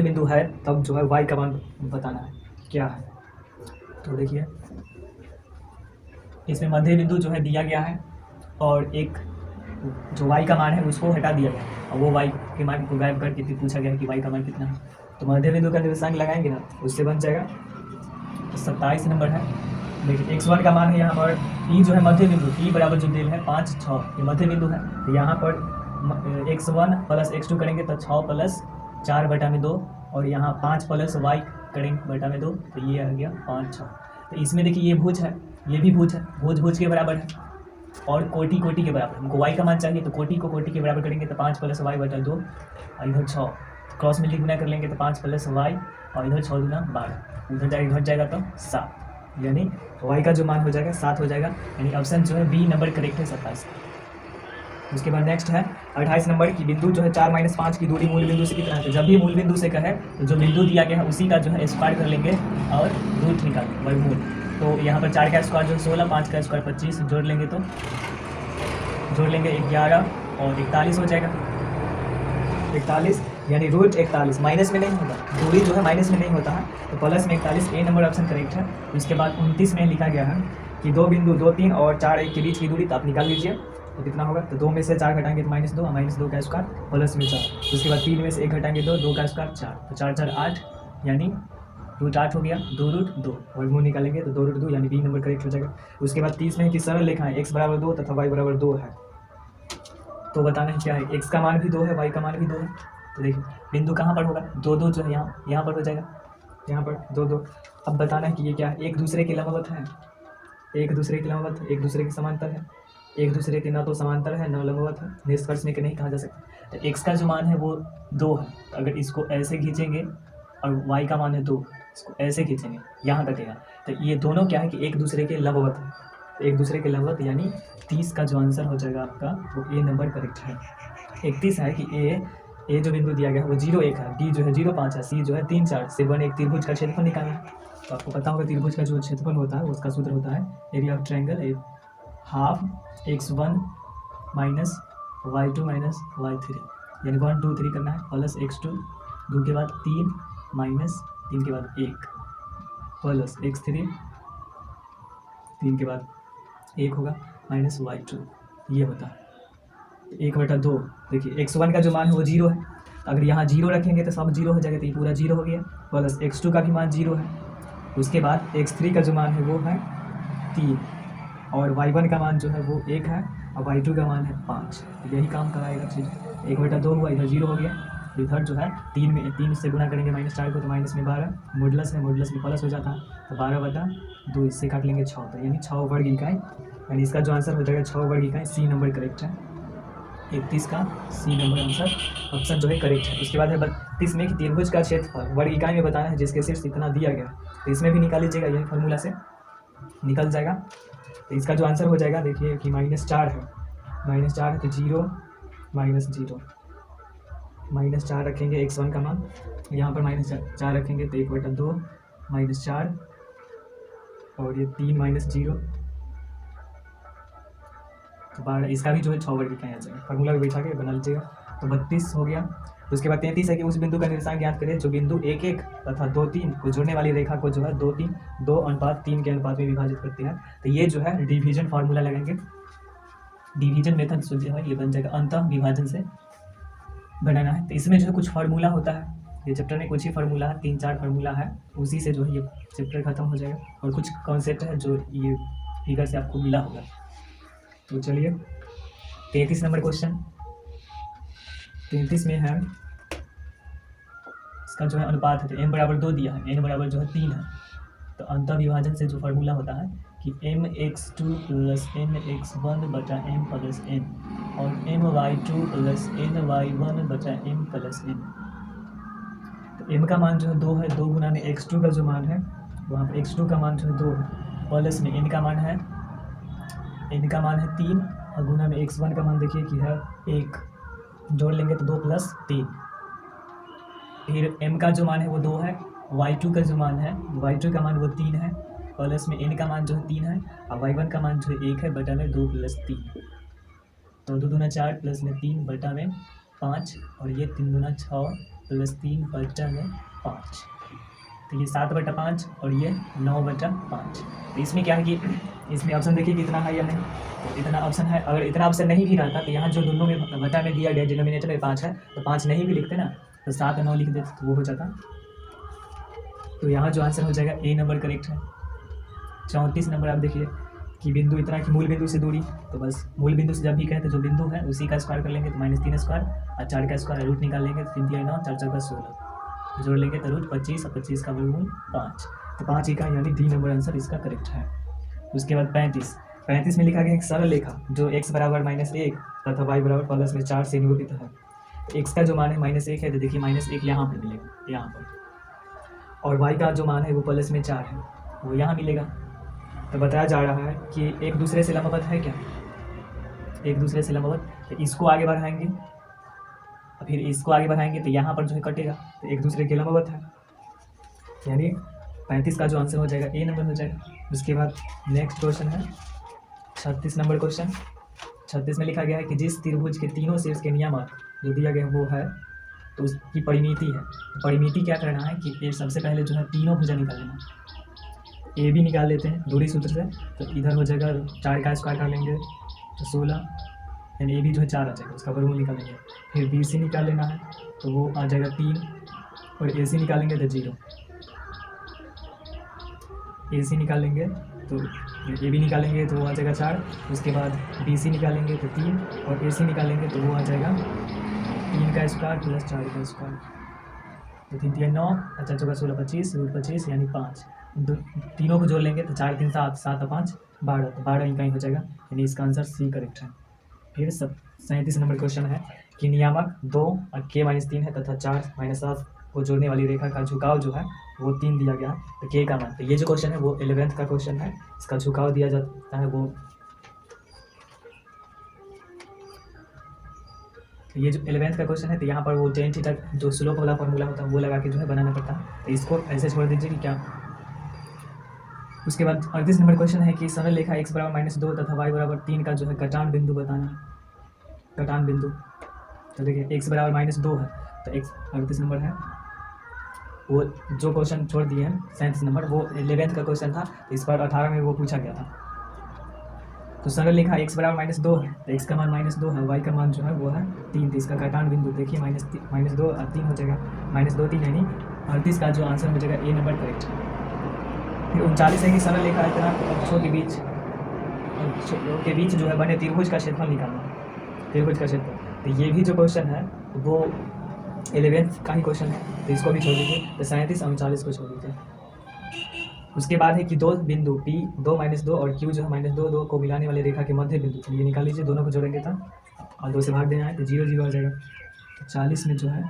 बिंदु है, तब जो है y का मान बताना है क्या है। तो देखिए इसमें मध्य बिंदु जो है दिया गया है और एक जो y का मान है उसको हटा दिया गया और वो y के मान को गायब करके फिर पूछा गया है कि y का मान कितना है। तो मध्य बिंदु का निर्देशांक लगाएंगे ना, उससे बन जाएगा। तो 27 नंबर है। देखिए x1 का मान है यहाँ पर p जो है मध्य बिंदु, p बराबर जो दिल है 5 6 ये मध्य बिंदु है। तो यहाँ पर x1 प्लस x2 करेंगे तो 6 प्लस 4 बटा में 2 और यहाँ 5 प्लस y करेंगे बटा में 2, तो ये आ गया 5 6। तो इसमें देखिए ये भुज है, ये भी भुज है, भुज के बराबर है और कोटि के बराबर। हमको y का मान चाहिए तो कोटि को कोटि के बराबर करेंगे तो 5 प्लस y बटा 2 और इधर 6, क्रॉस में गुना कर लेंगे तो 5 प्लस y और इधर 6 गुना 12, उधर जाएगा तो 7, यानी y का जो मान हो जाएगा 7 हो जाएगा। यानी ऑप्शन जो है बी नंबर करेक्ट है 27। उसके बाद नेक्स्ट है 28 नंबर की बिंदु जो है 4-5 की दूरी मूल बिंदु से कितना है। तो जब भी मूल बिंदु से कहे तो जो बिंदु दिया गया है उसी का जो है स्क्वायर कर लेंगे और रूट निकालेंगे वर्गमूल। तो यहाँ पर 4 का स्क्वायर जो 16, 5 का स्क्वायर 25, जोड़ लेंगे 11 और 41 हो जाएगा। 41 यानी रूट 41 माइनस में नहीं होता, दूरी जो है माइनस में नहीं होता है, तो प्लस में 41, ए नंबर ऑप्शन करेक्ट है। उसके बाद 29 में लिखा गया है कि दो बिंदु 2 3 और 4 1 के बीच की दूरी, तो आप निकाल लीजिए तो कितना होगा। तो 2 में से 4 घटाएंगे तो -2, -2 का स्क्वायर प्लस में 4। उसके बाद 3 में से 1 घटाएंगे 2 का स्क्वायर 4, तो 4 4 8 यानी रूट 8 हो गया, 2 रूट 2 वर्गमूल निकालेंगे तो 2 रूट 2 यानी बी नंबर करेक्ट हो जाएगा। उसके बाद 30 में कि सरल रेखा है x बराबर 2 तथा y बराबर 2 है, तो बताना है क्या है। x का मान भी 2 है, y का मान भी 2 है। तो देखिए बिंदु कहाँ पर होगा, 2 2 जो है यहाँ पर हो जाएगा, यहाँ पर 2 2। अब बताना है कि ये क्या है, एक दूसरे के लंबवत है, एक दूसरे के लंबवत है, एक दूसरे के समांतर है, एक दूसरे के न तो समांतर है न लंबवत है, निष्कर्ष में कि नहीं कहा जा सकता। तो x का जो मान है वो 2 है, तो अगर इसको ऐसे खींचेंगे और y का मान है 2, इसको ऐसे खींचेंगे यहाँ तक है, तो ये दोनों क्या है कि एक दूसरे के लंबवत है, तो एक दूसरे के लंबवत यानी 30 का जो आंसर हो जाएगा आपका वो ए नंबर करेक्ट है। 31 है कि ए जो बिंदु दिया गया है वो 0 1 है, बी जो है 0 5 है, सी जो है 3 4 से बने एक त्रिभुज का क्षेत्रफल निकालना है। तो आपको पता होगा त्रिभुज का जो क्षेत्रफल होता है उसका सूत्र होता है area of triangle half x1 minus y2 minus y3, यानी 1 2 3 करना है, प्लस x2 2 के बाद 3 माइनस 3 के बाद 1 प्लस x3 3 के बाद 1 होगा माइनस y2, ये होता है 1/2। देखिए x1 का जो मान है वो 0 है, अगर यहाँ 0 रखेंगे तो सब 0 हो जाएगा, तो ये पूरा 0 हो गया, प्लस x2 का भी मान 0 है। उसके बाद x3 का जो मान है वो है 3 और y1 का मान जो है वो 1 है और y2 का मान है 5, यही काम कराएगा चीज़। 1/2 हुआ, इधर 0 हो गया, इधर जो है 3 से गुना करेंगे -4 को, तो माइनस में 12, मॉडुलस है, मॉडुलस में प्लस हो जाता है, तो 12/2 इससे काट लेंगे 6, तो यानी 6 वर्ग इकाई, यानी इसका जो आंसर हो जाएगा 6 वर्ग इकाई, सी नंबर करेक्ट है। 31 का सी नंबर आंसर ऑप्शन जो है करेक्ट है। उसके बाद है 32 में कि त्रिभुज का क्षेत्रफल वर्ग इकाई में बताना है जिसके शीर्ष इतना दिया गया, तो इसमें भी निकाल लीजिएगा, यही फार्मूला से निकल जाएगा। तो इसका जो आंसर हो जाएगा देखिए कि -4 है, -4 है तो 0 -0 -4 रखेंगे x1 का मान, यहाँ पर -4 रखेंगे तो 1/2 -4 और ये 3 -0 तो 12, इसका भी जो है 6 वर्ग इकाई आ जाएगा, फार्मूला भी बैठा के बना लीजिएगा। तो 32 हो गया। उसके बाद 33 है कि उस बिंदु का निर्देशांक ज्ञात करें जो बिंदु 1 1 तथा 2 3 को जोड़ने वाली रेखा को जो है 2 3 के अनुपात में विभाजित करती है। तो ये जो है डिवीजन फार्मूला लगाएंगे, डिवीजन मेथड से जो है ये बन जाएगा, अंतः विभाजन से बनाना है। तो इसमें जो है कुछ फार्मूला होता है, ये चैप्टर में कुछ ही फार्मूला है, 3-4 फार्मूला है, उसी से जो है ये चैप्टर खत्म हो जाएगा और कुछ कॉन्सेप्ट है जो ये फिगर से आपको मिला होगा। तो चलिए 33 नंबर क्वेश्चन, 33 में है इसका जो है अनुपात है, तो n बराबर 2 दिया है, n बराबर जो है 3 है, तो अंतः विभाजन से जो फार्मूला होता है कि mx2 प्लस mx1 बटा m प्लस n और my2 प्लस ny1 बटा m प्लस n। तो m का मान जो है 2 है, 2 गुना में x2 का जो मान है वहाँ पर x2 का मान जो है 2 है, प्लस में n का मान है 3 और गुना में x1 का मान देखिए कि है 1, जोड़ लेंगे तो 2 प्लस 3। फिर m का जो मान है वो 2 है, y2 का जो मान है y2 का मान वो 3 है, प्लस में n का मान जो है 3 है और y1 का मान जो है 1 है बटा में 2 प्लस 3। तो 2 दूना 4 प्लस में 3 बटा में 5 और ये 3 दूना 6 प्लस 3 बटा में 5। तो ये 7 बटा 5 और ये 9 बटा 5। तो इसमें क्या है कि इसमें ऑप्शन देखिए कितना है या नहीं, तो इतना ऑप्शन है। अगर इतना ऑप्शन नहीं भी रहता तो यहाँ जो दोनों में बटा में दिया गया डिनोमिनेटर में 5 है तो 5 नहीं भी लिखते ना तो 7 और 9 लिख देते तो वो हो जाता। तो यहाँ जो आंसर हो जाएगा ए नंबर करेक्ट है। 34 नंबर आप देखिए कि बिंदु इतना कि मूल बिंदु से दूरी, तो बस मूल बिंदु से जब भी कहें तो जो बिंदु है उसी का स्क्वायर कर लेंगे तो -3 स्क्वायर और 4 का स्क्वायर रूट निकाल लेंगे तो 3 3 9 4 4 का 16 जोड़ लेंगे तो रूट 25 और 25 का वर्गमूल 5। तो 5 ही का यानी डी नंबर आंसर इसका करेक्ट है। उसके बाद 35 में लिखा गया एक सरल रेखा जो x बराबर -1 तथा y बराबर प्लस में 4 से निरूपित है। तो x का जो मान है -1 है तो देखिए -1 यहाँ पर मिलेगा यहाँ पर, और y का जो मान है वो प्लस में 4 है वो यहाँ मिलेगा। तो बताया जा रहा है कि एक दूसरे से लंबवत है क्या, एक दूसरे से लंबवत। तो इसको आगे बढ़ाएंगे फिर इसको आगे बढ़ाएंगे तो यहाँ पर जो है कटेगा तो एक दूसरे के लंबवत है, यानी 35 का जो आंसर हो जाएगा ए नंबर हो जाएगा। उसके बाद नेक्स्ट क्वेश्चन है 36 नंबर क्वेश्चन। 36 में लिखा गया है कि जिस त्रिभुज के तीनों शीर्ष के नियामक जो दिया गया वो है तो उसकी परिमिति है। परिमिति क्या करना है कि सबसे पहले जो है तीनों भुजा निकाल लेना। ए भी निकाल लेते हैं दूरी सूत्र से, तो इधर हो जाएगा 4 का स्क्वायर कर लेंगे तो 16, यानी ए भी जो है 4 आ जाएगा उसका वर्गमूल निकालेंगे। फिर बी सी निकाल लेना है तो वो आ जाएगा 3 और ए सी निकालेंगे तो 0, ए सी निकालेंगे तो ए भी निकालेंगे तो वो आ जाएगा 4। उसके बाद बी सी निकालेंगे तो 3 और ए सी निकालेंगे तो वो आ जाएगा 3 का स्क्वायर प्लस 4 का स्क्वायर, तो 3 3 9 4 4 16 25 रूट 25 यानी 5। तीनों को जोड़ लेंगे तो 4 3 7 7 और 5 12, तो 12 इनका ही हो जाएगा, यानी इसका आंसर सी करेक्ट है। फिर 37 नंबर क्वेश्चन है कि नियामक 2 और k-3 है तथा 4 7 को जोड़ने वाली रेखा का झुकाव जो है वो 3 दिया गया है, तो k का मान। तो ये जो क्वेश्चन है वो 11th का क्वेश्चन है, इसका झुकाव दिया जाता है वो, ये जो 11th का क्वेश्चन है तो यहाँ पर वो tan थीटा जो स्लोप वाला फॉर्मूला होता है वो लगा के जो है बनाना पड़ता है, तो इसको ऐसे छोड़ दीजिए कि क्या। उसके बाद 38 नंबर क्वेश्चन है कि सरल रेखा x बराबर -2 तथा y बराबर 3 का जो है कटान बिंदु बताना है। कटान बिंदु, तो देखिए x बराबर -2 है तो x 38 नंबर है, वो जो क्वेश्चन छोड़ दिए हैं 37 नंबर वो 11th का क्वेश्चन था, तो इस बार 18 में वो पूछा गया था। तो सरल रेखा x बराबर -2 है तो x का मान -2 है, y का मान जो है वो है 3, तो इसका कटान बिंदु देखिए -2 और 3 हो जाएगा, -2 3 यानी 38 का जो आंसर हो जाएगा ए नंबर करेक्ट है। फिर 39 है कि सरल रेखा इतना अक्षों के बीच जो है बने त्रिभुज का क्षेत्रफल निकालना है, त्रिभुज का क्षेत्रफल। तो ये भी जो क्वेश्चन है वो 11th का ही क्वेश्चन है, तो इसको भी छोड़ दीजिए, तो 37 और 39 को छोड़ दीजिए। उसके बाद है कि दो बिंदु P 2 -2 और Q जो है -2 को मिलाने वाली रेखा के मध्य बिंदु, ये निकाल लीजिए, दोनों को जोड़ेंगे था और 2 से भाग देना है तो 0 0 आ जाएगा। तो 40 में जो है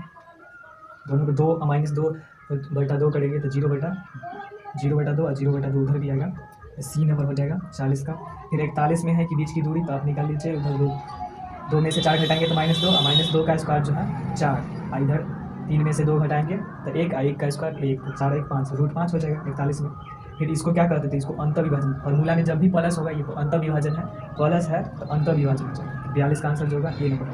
दोनों को 2 और -2/2 करेंगे तो 0/2 और 0/2 उधर भी आएगा, सी नंबर हो जाएगा 40 का। फिर 41 में है कि बीच की दूरी, तो आप निकाल लीजिए, उधर 2 में से 4 घटाएंगे तो -2 और -2 का स्क्वायर जो है 4, इधर 3 में से 2 घटाएंगे तो 1 और 1 का स्क्वायर 1, तो 4 1 5 रूट 5 हो जाएगा 41 में। फिर इसको क्या कहते थे, इसको अंतर विभाजन। फॉर्मूला में जब भी प्लस होगा ये अंतर विभाजन है, प्लस है तो अंतर विभाजन हो जाएगा। 42 का आंसर जो होगा ये नंबर।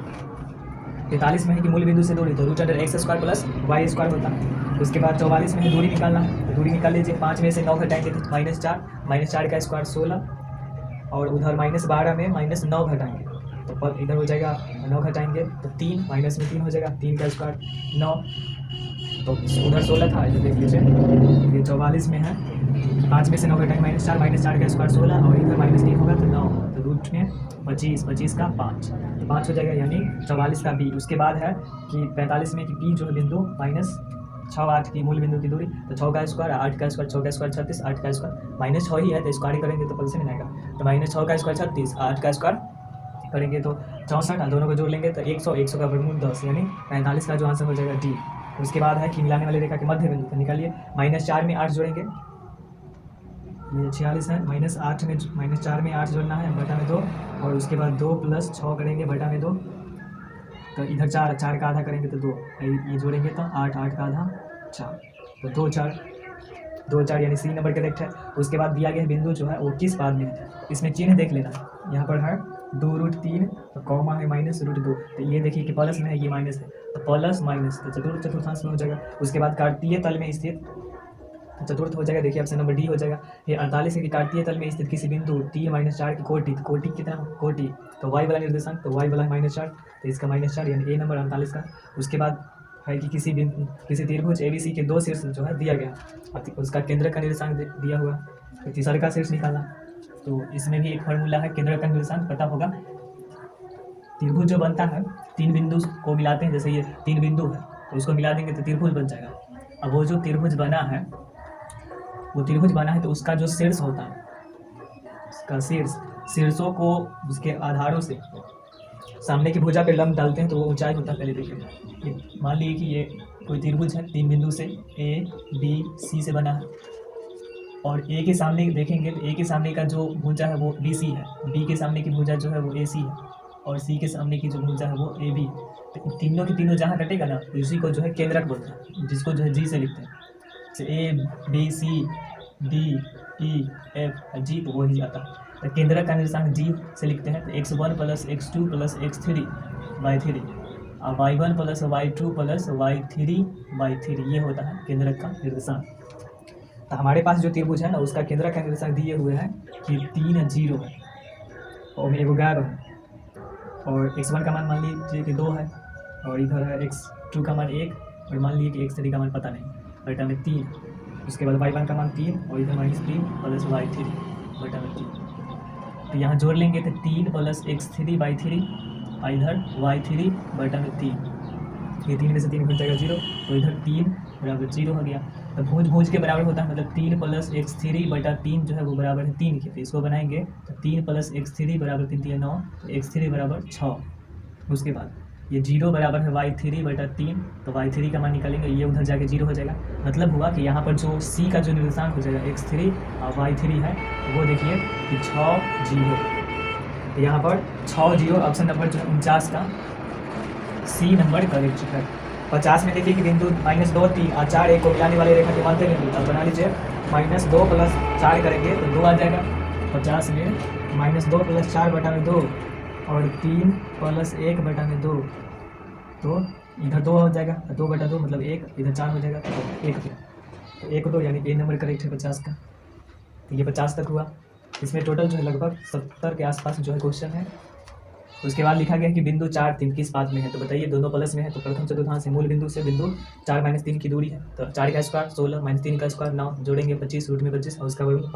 43 में है कि मूल बिंदु से दूरी तो √x² प्लस y² होता है। उसके बाद 44 में दूरी निकालना है, तो दूरी निकाल लीजिए, 5 में से 9 घटाएंगे तो -4 का स्क्वायर 16 और उधर -12 में -9 घटाएंगे तो इधर हो जाएगा 9 घटाएंगे तो 3 माइनस में 3 हो जाएगा, 3 का स्क्वायर 9, तो उधर 16 था, इधर देख लीजिए ये 44 में है, 5 में से 9 घटाएंगे -4 का स्क्वायर 16 और इधर -3 होगा तो 9, तो रूट में 25 का 5, तो 5 हो जाएगा यानी 44 का बी। उसके बाद है कि 45 में कि बी जो है बिंदु 6 8 की मूल बिंदु की दूरी, तो 6 का स्क्वायर 8 का स्क्वायर 6 का स्क्वायर 36 8 का स्क्वायर -6 ही है तो स्क्वायर ही करेंगे तो पल से नहीं आएगा, तो -6 का स्क्वायर 36 8 का स्क्वायर करेंगे तो 64, दोनों को जोड़ लेंगे तो 100 100 का वर्गमूल 10 यानी 45 का जो आंसर हो जाएगा डी। उसके बाद है कि मिलाने वाली रेखा के मध्य बिंदु, तो निकालिए -4 में 8 जोड़ेंगे, ये 46 है, -8 में -4 में 8 जोड़ना है बटा में 2, और उसके बाद 2 + 6 करेंगे बटा में 2, तो इधर 4 4 का आधा करेंगे तो 2, ये जोड़ेंगे तो 8 8 का आधा 4, तो 2 4 यानी सी नंबर करेक्ट है। उसके बाद दिया गया बिंदु जो है वो किस पाद में है, इसमें चिन्ह देख लेना, यहाँ पर है 2√3 तो कॉमा है -√2, तो ये देखिए कि प्लस में है ये माइनस है, तो प्लस माइनस तो चतुर्थांश में हो जाएगा। उसके बाद कार्तीय तल में स्थित, तो चतुर्थ हो जाएगा, देखिए ऑप्शन नंबर डी हो जाएगा। ये 48 है कि कार्तीय तल में स्थित किसी बिंदु 3 - 4 की कोटि, तो कोटि कितना कोटि, तो y वाला निर्देशांक, तो y वाला -4, तो इसका -4 यानी ए नंबर 48 का। उसके बाद है कि किसी त्रिभुज ABC के 2 शीर्ष जो है दिया गया, उसका केंद्र का निर्देशांक दिया हुआ, तो तीसरा का शीर्ष निकालना, तो इसमें भी एक फार्मूला है, केंद्र का निर्देशांक पता होगा। त्रिभुज जो बनता है 3 बिंदु को मिलाते हैं, जैसे ये 3 बिंदु है तो उसको मिला देंगे तो त्रिभुज बन जाएगा। अब वो जो त्रिभुज बना है तो उसका जो शीर्ष होता है, उसका शीर्षों को उसके आधारों से सामने की भुजा पे लंब डालते हैं तो वो ऊंचाई होता है। पहले देखिए, मान लीजिए कि ये कोई त्रिभुज है 3 बिंदु से ABC से बना है, और ए के सामने देखेंगे तो ए के सामने का जो भुजा है वो BC है, बी के सामने की भुजा जो है वो AC है, और सी के सामने की जो भुजा है वो AB। तो तीनों की तीनों जहाँ कटेगा ना तो इसी को जो है केंद्रक बोलते हैं, जिसको जो है जी से लिखते हैं, A B C D E F G, तो वही आता है। तो केंद्रक का निर्देशांक जी से लिखते हैं, तो x1 + x2 + x3/3 और y1 + y2 + y3/3, ये होता है केंद्रक का निर्देशांक। तो हमारे पास जो त्रिभुज है ना उसका केंद्रक का निर्देशांक दिए हुए हैं कि 3 0 है और एगो गैप है, और x1 का मान लीजिए कि 2 है, और इधर है x2 का मान 1, और मान लीजिए कि x3 का मान पता नहीं बटा में 3। उसके बाद y1 का मान 3 और इधर -3 + y3 बटा में 3, तो यहाँ जोड़ लेंगे तो 3 + x3/3 और इधर y3 बटा में 3, ये 3 में से 3 घट जाएगा 0, तो इधर 3 = 0 हो गया। तो भुज के बराबर होता है, मतलब 3 + x3/3 जो है वो बराबर है 3 के, तो इसको बनाएंगे तो 3 + x3 = 3 × 9, तो x3 = 6। उसके बाद ये 0 बराबर है y3/3, तो y3 का मान निकालेंगे, ये उधर जाके 0 हो जाएगा। मतलब हुआ कि यहाँ पर जो c का जो निर्देशांक हो जाएगा x3 और y3 है, वो देखिए कि 6 0, तो यहाँ पर 6 0 ऑप्शन नंबर जो है 49 का सी नंबर करेक्ट है। 50 में देखिए कि बिंदु -2 3 और 4 1 को मिलाने वाली रेखा के मध्य बिंदु, अब बना लीजिए -2 + 4 करेंगे तो 2 आ जाएगा। 50 में -2 + 4 बटा में 2 और 3 + 1 बटा में 2, तो इधर 2 हो जाएगा, 2 बटा 2 मतलब 1, इधर 4 हो जाएगा तो 1 गया, तो 1 2 यानी ए नंबर करेक्ट है 50 का। तो ये 50 तक हुआ। इसमें टोटल जो है लगभग 70 के आसपास जो है क्वेश्चन है। उसके बाद लिखा गया कि बिंदु 4 3 किस पाद में है, तो बताइए दोनों प्लस में है, तो प्रथम चतुर्थांश से मूल बिंदु से बिंदु 4 - 3 की दूरी है, तो 4 का स्क्वायर 16 - 3 का स्क्वायर 9, जोड़ेंगे 25 रूट में 25 और उसका वर्ग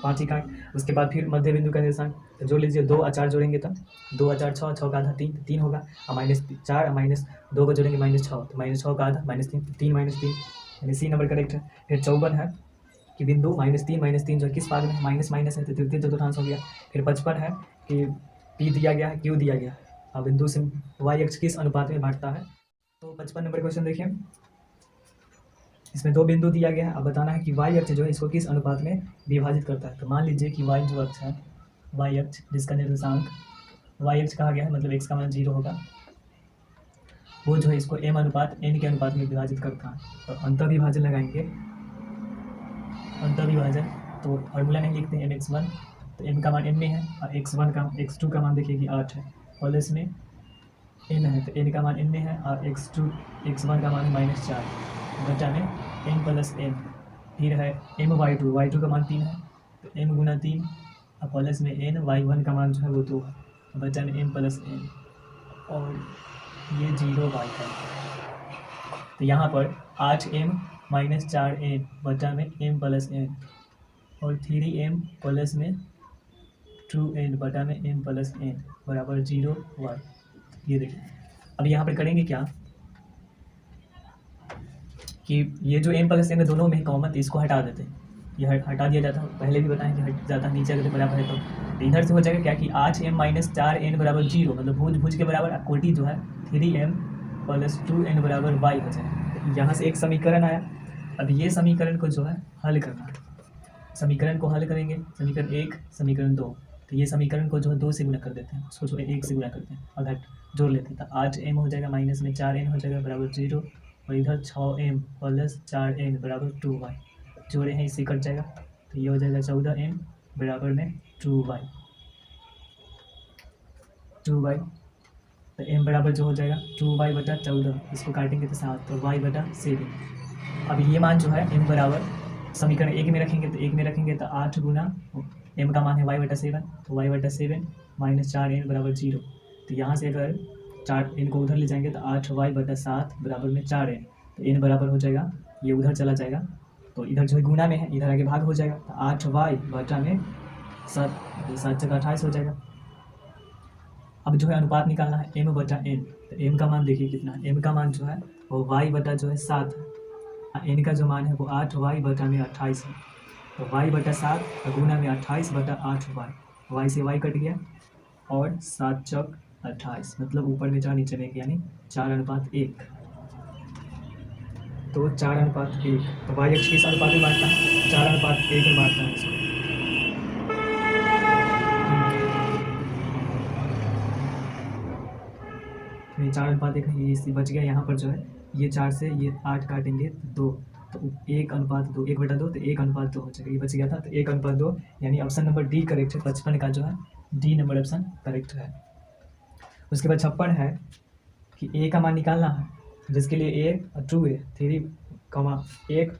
5 ही काट। उसके बाद फिर मध्य बिंदु का निर्देशांक, तो जोड़ लीजिए 2 और 4 जोड़ेंगे तो 2 और 4 6, 6 का आधा 3 होगा, और -4 और -2 को जोड़ेंगे -6, तो -6 का आधा -3 3 यानी सी नंबर करेक्ट है। फिर 54 है कि बिंदु -3 जो किस पाद में माइनस है, तो तृतीय चतुर्थांश हो गया। फिर 55 है कि P दिया गया है, Q दिया गया है, और बिंदु से y अक्ष किस अनुपात में बांटता है। तो 55 नंबर क्वेश्चन देखिए, इसमें 2 बिंदु दिया गया है, अब बताना है कि y अक्ष जो है इसको किस अनुपात में विभाजित करता है। तो मान लीजिए कि y जो अक्ष है, y अक्ष जिसका निर्देशांक y अक्ष कहा गया है, मतलब x का मान 0 होगा, वो जो है इसको m अनुपात n के अनुपात में विभाजित करता है। तो अंतर विभाजन लगाएंगे, अंतर विभाजन तो फॉर्मूला नहीं लिखते हैं mx1, तो m का मान n में है, और x2 का मान देखिए कि 8 है, और इसमें n है तो n का मान n में है, और x1 का मान -4 बचा में n + n। फिर है my2 का मान 3 है, तो m × 3 और प्लस में n, y1 का मान जो है वो 2 है, बचा में m + n, और ये 0y है। तो यहाँ पर 8m - 4n बचा में m + n, और 3m प्लस में 2n बटा में m + n बराबर 0y। ये देखिए, अब यहाँ पर करेंगे क्या, कि ये जो m प्लस n है दोनों में ही कॉमन, तो इसको हटा देते हैं, ये हटा दिया जाता है, पहले भी बताएं कि हट जाता है नीचे अगर बराबर है तो इधर से हो जाएगा क्या कि 8m माइनस 4n बराबर 0, मतलब भुज भुज के बराबर कोटि जो है 3m प्लस 2n बराबर y हो जाएगा। यहाँ से एक समीकरण आया। अब ये समीकरण को जो है हल करना है, समीकरण को हल करेंगे, समीकरण 1 समीकरण 2, तो ये समीकरण को जो है 2 से गुणा कर देते हैं, उसको जो है 1 से गुणा करते हैं और जोड़ लेते हैं, तो 8m हो जाएगा माइनस में 4n हो जाएगा बराबर 0, और इधर 6m प्लस 4n बराबर 2y, जोड़े हैं इससे कट जाएगा, तो ये हो जाएगा 14m बराबर में 2y, तो m बराबर जो हो जाएगा 2y बटा 14, इसको काटेंगे तो 7, तो y बटा 7। अब ये मान जो है m बराबर समीकरण 1 में रखेंगे, तो 1 में रखेंगे तो 8 गुना m का मान है y बटा 7, तो y बटा 7 माइनस 4n बराबर 0, तो यहाँ से अगर 4n को उधर ले जाएंगे तो 8y बटा 7 बराबर में 4n, तो n बराबर हो जाएगा, ये उधर चला जाएगा, तो इधर जो है गुना में है, इधर आगे भाग हो जाएगा, तो 8y बटा में 7 जगह 28 हो जाएगा। अब जो है अनुपात निकालना है m बटा n, तो m का मान देखिए कितना है, m का मान जो है वो y बटा जो है 7 है, n का जो मान है वो 8y बटा में 28 है, तो y बटा 7 गुना में 28 बटा 8y, y से y कट गया और 7 चौक 28, मतलब ऊपर में 4 नीचे में 1, यानी 4:1, तो 4:1, तो y अक्ष किस अनुपात में बांटता है, 4:1 में बांटता है इसको। ये 4:1 है, ये बच गया, यहाँ पर जो है ये 4 से ये 8 काटेंगे तो 2, तो 1:2, 1/2, तो 1:2 हो जाएगा, ये बच गया था, तो 1:2, यानी ऑप्शन नंबर डी करेक्ट है, 55 का जो है डी नंबर ऑप्शन करेक्ट है। उसके बाद 56 है कि ए का मान निकालना है, जिसके लिए ए ट्रू है, 3, 1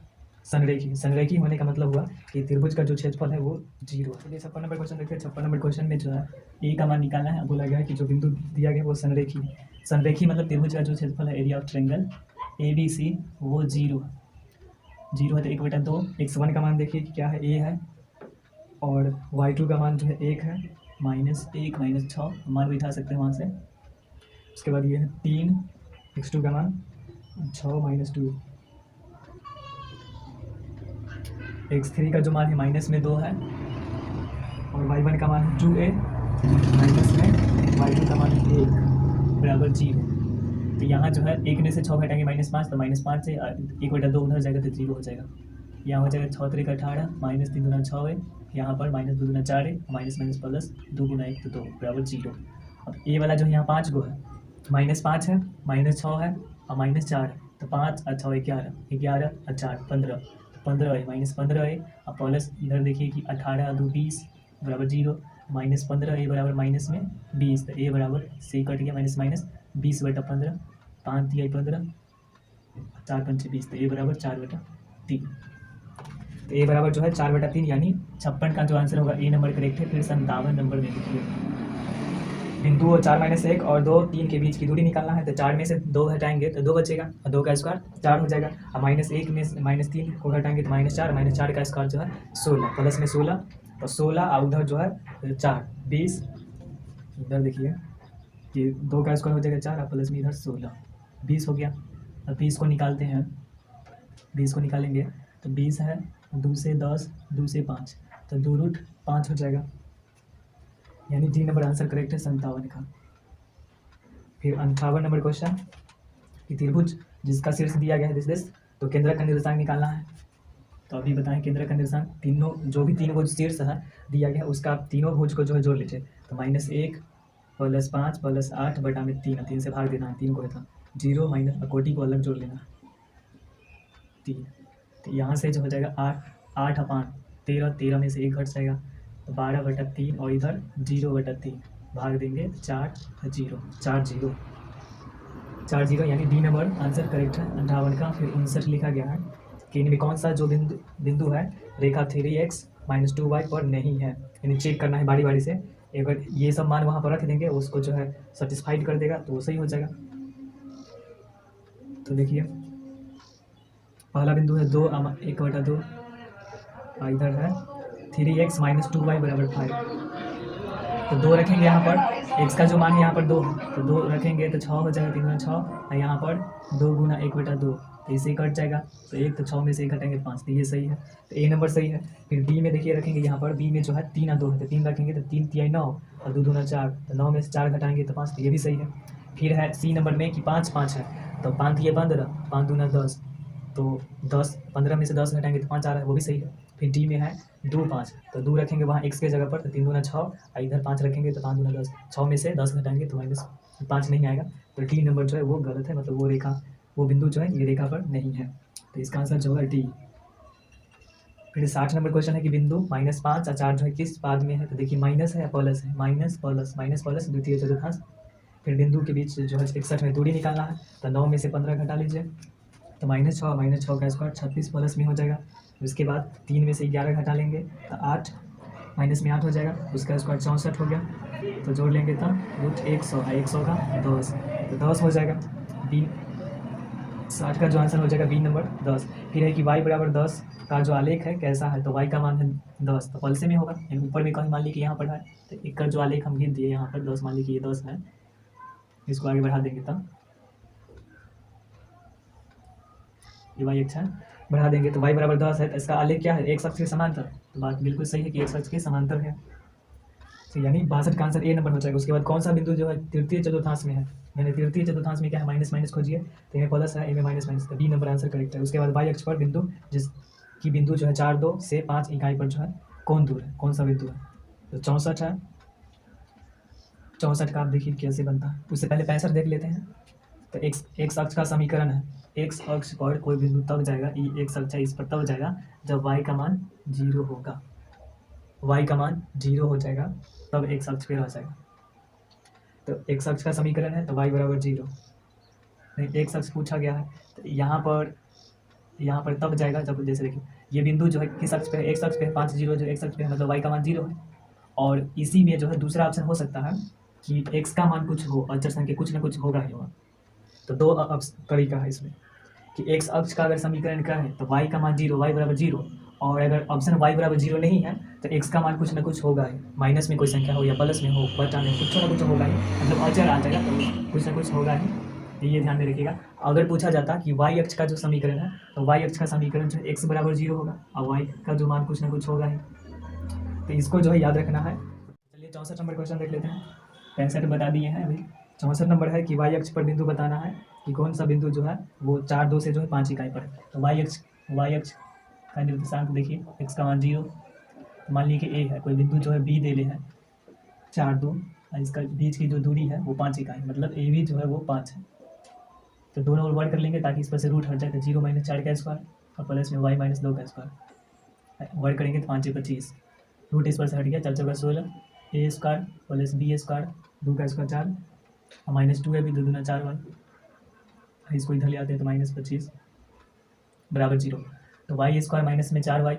संरेखी होने का मतलब हुआ कि त्रिभुज का जो क्षेत्रफल है वो 0 है। चलिए 56 नंबर क्वेश्चन देखते हैं। 56 नंबर क्वेश्चन में जो है ए का मान निकालना है, बोला गया है कि जो बिंदु दिया गया है वो संरेखी है। संरेखी मतलब त्रिभुज का जो क्षेत्रफल है, एरिया ऑफ ट्रायंगल ABC, वो 0 है, 0 है, तो 1/2। x1 का मान देखिए कि क्या है, a है, और y2 का मान जो है 1 है, -1 -6 मान बिठा सकते हैं वहाँ से। उसके बाद ये है 3, x2 का मान 6 -2, x3 का जो मान है -2 है, और y1 का मान है 2a, माइनस में y2 का मान 1 बराबर 0। तो यहाँ जो है 1 में से 6 घटाएंगे -5, तो -5 से 1/2 उधर जाएगा तो 0 हो जाएगा। यहाँ हो जाएगा 6 3 18, -3 दूना 6 है, यहाँ पर -2 दूना 4 है, माइनस प्लस 2 गुना 1 तो 2 बराबर 0। अब ए वाला जो है यहाँ 5 गो है, -5 है, -6 है और -4 है, तो 5 और 6 11, 11 और 4 15, 15 है, -15 है, और प्लस इधर देखिए कि 18 और 2 20 बराबर 0, -15 ए बराबर माइनस में 20, तो ए बराबर से कट गया, -20/15, 5 दिया 15, 4 5 20, तो ए बराबर 4/3। तो ए बराबर जो है 4/3, यानी 56 का जो आंसर होगा ए नंबर करेक्ट है। फिर 57 नंबर में देखिए बिंदु 4 - 1 और 2 3 के बीच की दूरी निकालना है, तो 4 में से 2 हटाएंगे तो 2 बचेगा, और 2 का स्क्वायर 4 हो जाएगा, और -1 में -3 को हटाएंगे तो -4, -4 का स्क्वायर जो है 16, प्लस में 16, तो 16 और उधर जो है 4 20, इधर देखिए कि 2 का स्क्वायर हो जाएगा 4 और प्लस में इधर 16, 20 हो गया। अब 20 को निकालते हैं, 20 को निकालेंगे तो 20 है, 2 से 10, 2 से 5, तो 2√5 हो जाएगा, यानी डी नंबर आंसर करेक्ट है 57 का। फिर 58 नंबर क्वेश्चन कि त्रिभुज जिसका शीर्ष दिया गया है दिस, तो केंद्र का निर्देशांक निकालना है। तो अभी बताएं केंद्र का निर्देशांक, तीनों जो भी 3 भुज शीर्ष है दिया गया उसका आप तीनों भुज को जो है जोड़ लीजिए, तो -1 + 5 + 8 बटा में 3, 3 से भाग देना है, 3 को है तो 0 माइनस कोटि को अलग जोड़ लेना 3, तो यहाँ से जो हो जाएगा 8 और 5 13, 13 में से 1 घट जाएगा, तो 12/3, और इधर 0/3 भाग देंगे 4 0, 4 0, यानी डी नंबर आंसर करेक्ट है 58 का। फिर 59 लिखा गया है कि इनमें कौन सा जो बिंदु है रेखा 3x - 2y पर नहीं है, यानी चेक करना है बारी बारी से। अगर ये सब मान वहाँ पर रख देंगे उसको जो है सेटिस्फाइड कर देगा तो वो सही हो जाएगा। तो देखिए पहला बिंदु है 2 1/2, इधर है 3x - 2y = 5, तो 2 रखेंगे यहाँ पर, x का जो मान है यहाँ पर 2 है, तो 2 रखेंगे तो 6 हो जाएगा, 3 गुना 6, और यहाँ पर 2 गुना 1/2, तो इसे कट जाएगा, तो 1 तो 6 में से 1 घटाएंगे 5, तो ये सही है, तो ए नंबर सही है। फिर बी में देखिए रखेंगे, यहाँ पर बी में जो है 3 और 2 है, तो 3 रखेंगे तो 3 तिया 9 और 2 दूना 4, तो 9 में से 4 घटाएंगे तो 5, तो ये भी सही है। फिर है सी नंबर में कि 5 5 है, तो 5 तिया 15, 5 दूना 10, तो 10 15 में से 10 घटाएंगे तो 5 आ रहा है, वो भी सही है। फिर डी में है 2 5, तो 2 रखेंगे वहाँ x के जगह पर, तो 3 दूना 6 और इधर 5 रखेंगे तो 5 दूना 10, 6 में से 10 घटाएंगे तो -5 नहीं आएगा, तो डी नंबर जो है वो गलत है, मतलब वो रेखा, वो बिंदु जो है ये रेखा पर नहीं है, तो इसका आंसर जो है डी। फिर 60 नंबर क्वेश्चन है कि बिंदु -5 और 4 जो है किस पाद में है, तो देखिए माइनस है या प्लस है, माइनस प्लस द्वितीय चतुर्थांश। फिर बिंदु के बीच जो है 61 में दूरी निकालना है, तो 9 में से 15 घटा लीजिए, तो -6 का स्क्वायर 36 प्लस में हो जाएगा। उसके बाद 3 में से 11 घटा लेंगे तो 8, माइनस में 8 हो जाएगा, उसका स्क्वायर 64 हो गया, तो जोड़ लेंगे तो रूट 100 है, 100 का 10, तो 10 हो जाएगा। बी 60 का जो आंसर हो जाएगा बी नंबर 10। फिर है कि y बराबर 10 का जो आलेख है कैसा है, तो y का मान है 10, तो पलसे में होगा, ऊपर में कहीं मान ली कि यहाँ पर है, तो एक का जो आलेख हम गिन दिए यहाँ पर 10, मान ली कि ये 10 है, इसको आगे बढ़ा देंगे तब ये y अच्छा है, बढ़ा देंगे तो y बराबर 10 है, तो इसका आलेख क्या है, एक अक्ष के समांतर, तो बात बिल्कुल सही है कि एक अक्ष के समांतर है, तो यानी 62 का आंसर ए नंबर हो जाएगा। उसके बाद कौन सा बिंदु जो है तृतीय चतुर्थांश में है, यानी तृतीय चतुर्थांश में क्या है, माइनस माइनस खोजिए, तो ये प्लस है, ए में माइनस माइनस, तो बी नंबर आंसर करेक्ट है। उसके बाद वाई अक्ष पर बिंदु जिसकी बिंदु जो है 4 2 से 5 इकाई पर जो है कौन दूर है, कौन सा बिंदु है, तो 64 है। 64 का आप देखिए कैसे बनता है, उससे पहले 65 देख लेते हैं। तो एक्स अक्ष का समीकरण है, एक्स अक्ष पर कोई बिंदु तब जाएगा, ये एक्स अक्ष है इस पर तब जाएगा जब वाई का मान 0 होगा, वाई का मान 0 हो जाएगा तब एक्स अक्ष पे रह जाएगा। तो एक्स अक्ष का समीकरण है तो वाई बराबर 0, नहीं एक्स अक्ष पूछा गया है, तो यहाँ पर तब जाएगा जब, जैसे देखिए ये बिंदु जो है किस अक्ष पे है, एक्स अक्ष पे है, 5 0 जो एक्स अक्ष पे है, मतलब वाई का मान 0 है। और इसी में जो है दूसरा ऑप्शन हो सकता है कि एक्स का मान कुछ हो, अचर संख्या कुछ ना कुछ होगा ही होगा। तो दो तरीका है इसमें कि एक्स अक्ष का अगर समीकरण क्या है तो वाई का मान 0, वाई बराबर 0, और अगर ऑप्शन वाई बराबर 0 नहीं है तो एक्स का मान कुछ ना कुछ होगा ही, माइनस में कोई संख्या हो या प्लस में हो, बटा में कुछ ना कुछ होगा ही, मतलब अचर आ जाएगा तो कुछ ना कुछ होगा ही, ये ध्यान में रखिएगा। अगर पूछा जाता कि वाई अक्ष का जो समीकरण है तो वाई अक्ष का समीकरण जो है एक्स बराबर 0 होगा और वाई का जो मान कुछ ना कुछ होगा ही, तो इसको जो है याद रखना है। चलिए 64 नंबर क्वेश्चन देख लेते हैं, 65 बता दिए हैं अभी। 64 नंबर है कि वाई अक्ष पर बिंदु बताना है कि कौन सा बिंदु जो है वो 4 2 से जो है 5 इकाई पर है। तो वाई अक्ष का निर्देशांक देखिए, एक्स का मान 0, मान लीजिए कि ए है, कोई बिंदु जो है बी दे ले है 4 2, और इसका बीच की जो दूरी है वो 5 इकाई, मतलब ए बी जो है वो 5 है, तो दोनों ओर वर्ड कर लेंगे ताकि इस पर से रूट हट जाए, तो 0 - 4 का स्क्वायर और प्लस में y - 2 का स्क्वायर, वर्ड करेंगे तो 5 25, रूट इस पर से हट गया, 4 4 16, ए स्क्वायर प्लस बी स्क्वायर 2 का स्क्वायर 4 और -2 है भी, 2 दूना 4 y, इसको इधर ले आते हैं तो -25 बराबर 0, तो वाई स्क्वायर माइनस में 4y,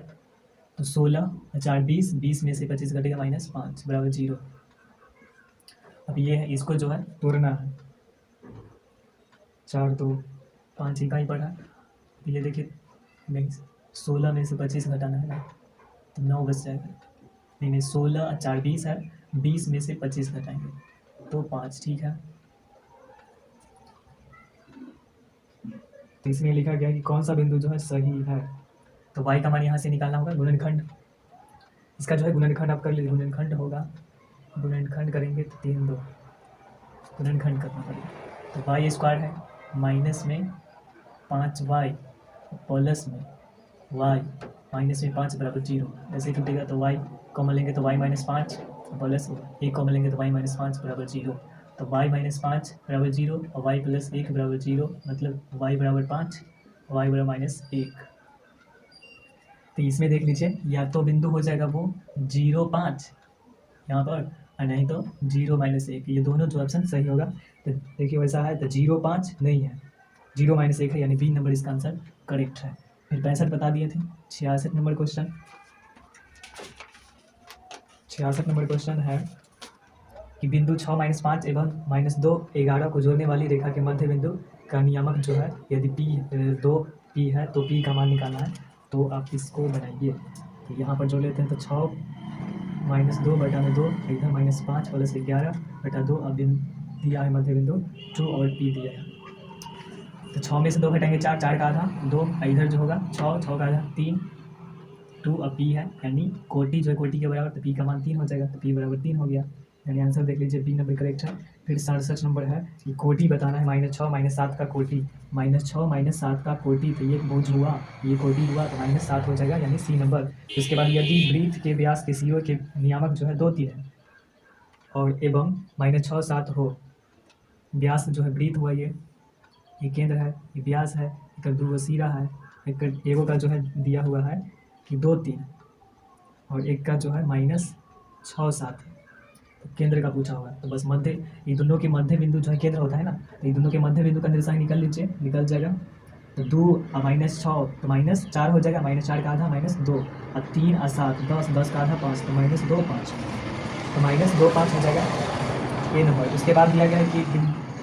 तो 16 4 20, 20 में से 25 घटेगा -5 बराबर 0। अब ये है, इसको जो है तोड़ना है, 4 2 5 इकाई पड़ा, तो ये देखिए नहीं 16 में से 25 घटाना है ना, तो 9 बच जाएगा, नहीं 16 4 20 है, 20 में से 25 घटाएंगे तो 5, ठीक है। तो इसमें लिखा गया कि कौन सा बिंदु जो है सही है, तो y का मान यहाँ से निकालना होगा, गुणनखंड, इसका जो है गुणनखंड आप कर लीजिए, गुणनखंड होगा, गुणनखंड करेंगे तो 3 2, गुणनखंड करना पड़ेगा, तो वाई स्क्वायर है माइनस में 5y प्लस में y माइनस में 5 बराबर 0, ऐसे टूटेगा तो y कॉमन लेंगे तो y -5 प्लस 1 कॉमन लेंगे तो y -5 बराबर 0, तो y -5 बराबर 0 और y + 1 बराबर 0, मतलब y बराबर 5, y बराबर -1। तो इसमें देख लीजिए या तो बिंदु हो जाएगा वो 0 5 यहाँ पर, और नहीं तो 0 -1, ये दोनों जो ऑप्शन सही होगा। तो देखिए वैसा है तो 0 5 नहीं है, 0 -1 है, यानी बी नंबर इसका आंसर करेक्ट है। फिर 65 बता दिए थे। 66 नंबर क्वेश्चन, 66 नंबर क्वेश्चन है कि बिंदु 6 - 5 एवं -2 11 को जोड़ने वाली रेखा के मध्य बिंदु का नियामक जो है, यदि P है तो P का मान निकालना है, तो आप इसको बनाइए। तो यहाँ पर जोड़ लेते हैं, तो 6 - 2 बटा में 2, इधर -5 प्लस 11 बटा 2, अब दिया है मध्य बिंदु 2 और P दिया है। तो 6 में से 2 घटाएंगे 4, 4 का आधा 2, इधर जो होगा 6, 6 का आधा 3, 2 अब पी है, यानी कोटि जो है कोटि के बराबर, तो पी का मान 3 हो जाएगा, तो पी बराबर 3 हो गया, यानी आंसर देख लीजिए बी नंबर करेक्ट है। फिर 67 नंबर है कि कोटि बताना है -6 -7 का कोटि, -6 -7 का कोटि, तो ये भुज हुआ, ये कोटि हुआ, तो -7 हो जाएगा, यानी सी नंबर। इसके बाद यदि वृत्त के व्यास के सिरों के नियामक जो है 2 तीर है और एवं -6 7 हो, व्यास जो है वृत्त हुआ, ये केंद्र है, ये व्यास है, एक 2 सिरा है, एक एगो का जो है दिया हुआ है कि 2 3 और एक का जो है -6 7 है, तो केंद्र का पूछा हुआ है। तो बस मध्य, ये दोनों के मध्य बिंदु जो है केंद्र होता है ना, तो ये दोनों के मध्य बिंदु का निर्देशांक निकाल लीजिए, निकल जाएगा। तो 2 और -6 तो -4 हो जाएगा, -4 का आधा -2 और 3 और 7 10, 10 का आधा 5, तो -2 5, तो -2 5 हो जाएगा ये नंबर। उसके बाद दिया गया है कि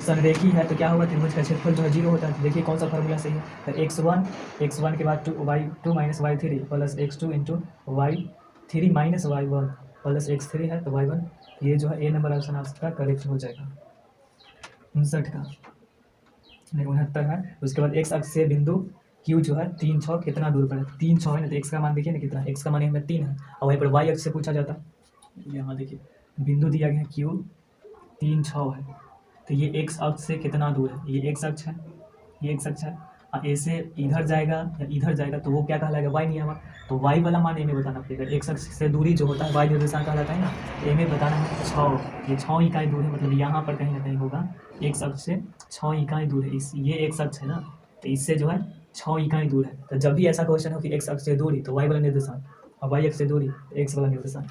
संरेखी है, तो क्या होगा, त्रिभुज का क्षेत्रफल जो है 0 होता है। तो देखिए कौन सा फार्मूला सही है, तो x1 के बाद y2 - y3 plus x2 into y3 - y1 plus x3 है, तो y1, ये जो है ए नंबर ऑप्शन आपका करेक्ट हो जाएगा। 59 का नहीं 69 है। उसके बाद x अक्ष से बिंदु Q जो है 3 6 कितना दूर पर है, 3 6 है ना, तो x का मान देखिए ना कितना है, x का मान हमें 3 है, और वहीं पर y अक्ष से पूछा जाता, यहाँ देखिए बिंदु दिया गया है Q 3 6 है, तो ये x अक्ष से कितना दूर है, ये x अक्ष है, ये x अक्ष है, और ए से इधर जाएगा या इधर जाएगा, तो वो क्या कहलाएगा, y नियामक, तो y वाला मान ए में बताना पड़ेगा। x अक्ष से दूरी जो होता है y निर्देशांक कहलाता है ना, ए में बताना है 6, ये 6 इकाई दूर है, मतलब यहाँ पर कहीं ना कहीं होगा, x अक्ष से 6 इकाई दूर है, इस ये x अक्ष है ना, तो इससे जो है 6 इकाई दूर है। तो जब भी ऐसा क्वेश्चन हो कि x अक्ष से दूरी, तो y वाला निर्देशांक, और y अक्ष से दूरी x वाला निर्देशांक,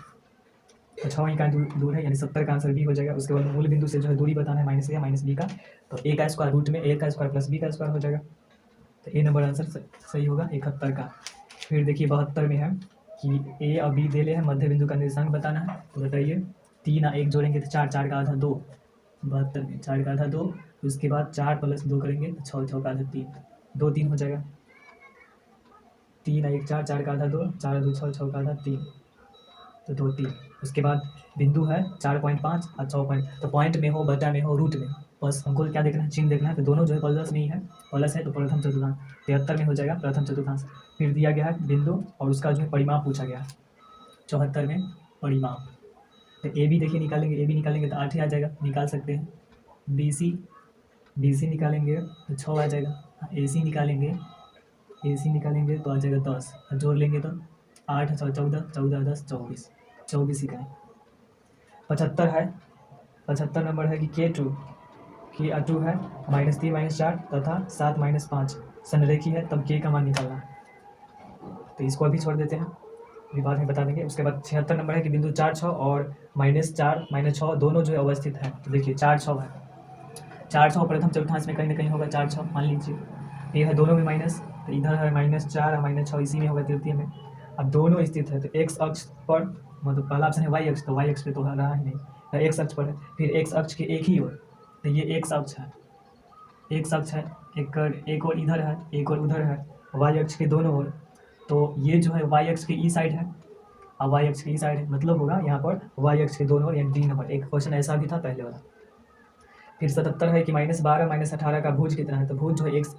तो 6 इकाई दूर है, यानी 70 का आंसर बी हो जाएगा। उसके बाद मूल बिंदु से जो है दूरी बताना है -a या -b का, तो a का स्क्वायर रूट में a का स्क्वायर प्लस b का स्क्वायर हो जाएगा, तो ए नंबर आंसर सही होगा 71 का। फिर देखिए 72 में है कि ए और बी दे ले है, मध्य बिंदु का निर्देशांक बताना है, तो बताइए 3 और 1 जोड़ेंगे तो 4, 4 का आधा 2, 72 में 4 का आधा 2, उसके बाद 4 प्लस 2 करेंगे तो 6, 6 का आधा 3, 2 3 हो जाएगा, 3 और 1 4, 4 का आधा 2, 4 और 2 6, 6 का आधा 3, तो 2 3। उसके बाद बिंदु है 4.5 और 6 तो पॉइंट में हो, बटा में हो, रूट में, बस हमको क्या देखना है, चिन्ह देखना है, तो दोनों जो है प्लस में ही है, प्लस है तो प्रथम चतुर्थांश, 73 में हो जाएगा प्रथम चतुर्थांश। फिर दिया गया है बिंदु और उसका जो है परिमाप पूछा गया है, 74 में परिमाप, तो ए बी देखिए निकालेंगे, ए बी निकालेंगे तो 8 ही आ जाएगा, निकाल सकते हैं। बी सी निकालेंगे तो 6 आ जाएगा, ए सी निकालेंगे तो आ जाएगा 10, जोड़ लेंगे तो 8 6 14, 14 10 24, 24 इकाई। 75 है, 75 नंबर है कि K2 है -3 -4 तथा 7 -5 संरेखी है, तब K का मान निकालना है, तो इसको अभी छोड़ देते हैं, अभी बाद में बता देंगे। उसके बाद 76 नंबर है कि बिंदु 4 6 और -4 -6 दोनों जो है अवस्थित है, तो देखिए 4 6 है, 4 6 प्रथम चतुर्थांश में कहीं ना कहीं होगा, 4 6 मान लीजिए, ये है दोनों में माइनस, तो इधर है -4 और -6 इसी में होगा तृतीय में। अब दोनों स्थित है, तो x अक्ष पर, मतलब पहला ऑप्शन है y अक्ष, तो y अक्ष पे तो रहा ही नहीं, तो x अक्ष पर है, फिर x अक्ष के एक ही ओर, तो ये x अक्ष है, एक और इधर है, एक और उधर है, y अक्ष के दोनों ओर, तो ये जो है y अक्ष के ई साइड है और y अक्ष की साइड है, मतलब होगा यहाँ पर y अक्ष के दोनों ओर, यानी डी नंबर। एक क्वेश्चन ऐसा भी था पहले वाला। फिर 77 है कि -12 -18 का भुज कितना है, तो भुज जो है x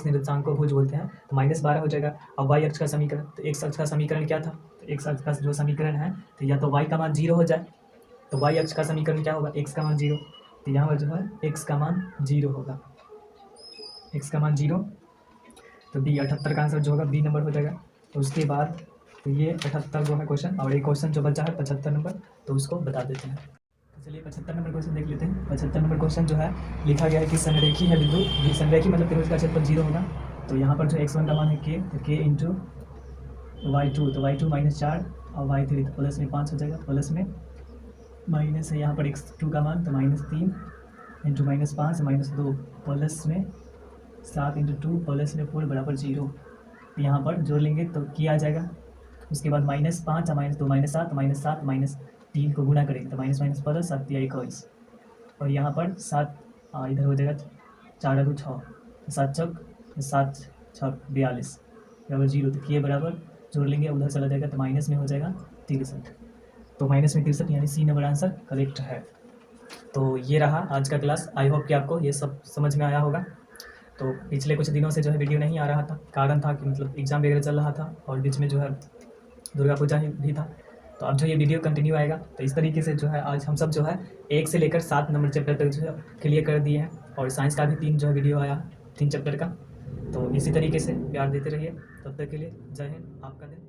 निर्देशांक को भुज बोलते हैं, तो -12 हो जाएगा। और y अक्ष का समीकरण, तो x अक्ष का समीकरण क्या था, तो x अक्ष का जो समीकरण है, तो या तो y का मान 0 हो जाए, तो y अक्ष का समीकरण क्या होगा, x का मान 0, तो यहाँ पर जो है x का मान 0 होगा, x का मान 0, तो बी 78 का आंसर जो होगा बी नंबर हो जाएगा। तो उसके बाद तो ये 78 जो है क्वेश्चन, और एक क्वेश्चन जो बचा है 75 नंबर, तो उसको बता देते हैं। तो चलिए 75 नंबर क्वेश्चन देख लेते हैं। 75 नंबर क्वेश्चन जो है लिखा गया है कि संरेखी है बिंदु, संरेखी मतलब त्रिभुज का क्षेत्रफल 0 होगा, तो यहाँ पर जो x1 का मान है k, तो k इंटू y2, तो y2 -4 और y3, तो प्लस में 5 हो जाएगा, प्लस में माइनस है यहाँ पर x2 का मान, तो -3 इंटू -5 -2 प्लस में 7 इंटू 2 प्लस में 4 बराबर 0, यहाँ पर जोड़ लेंगे तो क्या आ जाएगा। उसके बाद -5 और -2 -7 -3 को गुणा करेंगे तो माइनस प्लस 7 21, और यहाँ पर 7 इधर हो जाएगा 4 2 6, 7 चौक 7 6 42 बराबर 0, तो ये बराबर जोड़ लेंगे उधर चला जाएगा तो माइनस में हो जाएगा 63, तो माइनस में 63 यानी सी नंबर आंसर करेक्ट है। तो ये रहा आज का क्लास। आई होप कि आपको ये सब समझ में आया होगा। तो पिछले कुछ दिनों से जो है वीडियो नहीं आ रहा था, कारण था कि मतलब एग्ज़ाम वगैरह चल रहा था और बीच में जो है दुर्गा पूजा भी था। तो अब जो ये वीडियो कंटिन्यू आएगा, तो इस तरीके से जो है आज हम सब जो है 1 से लेकर 7 नंबर चैप्टर तक जो है क्लियर कर दिए हैं, और साइंस का भी 3 जो है वीडियो आया है 3 चैप्टर का। तो इसी तरीके से प्यार देते रहिए। तब तक के लिए जय हिंद, आपका दिन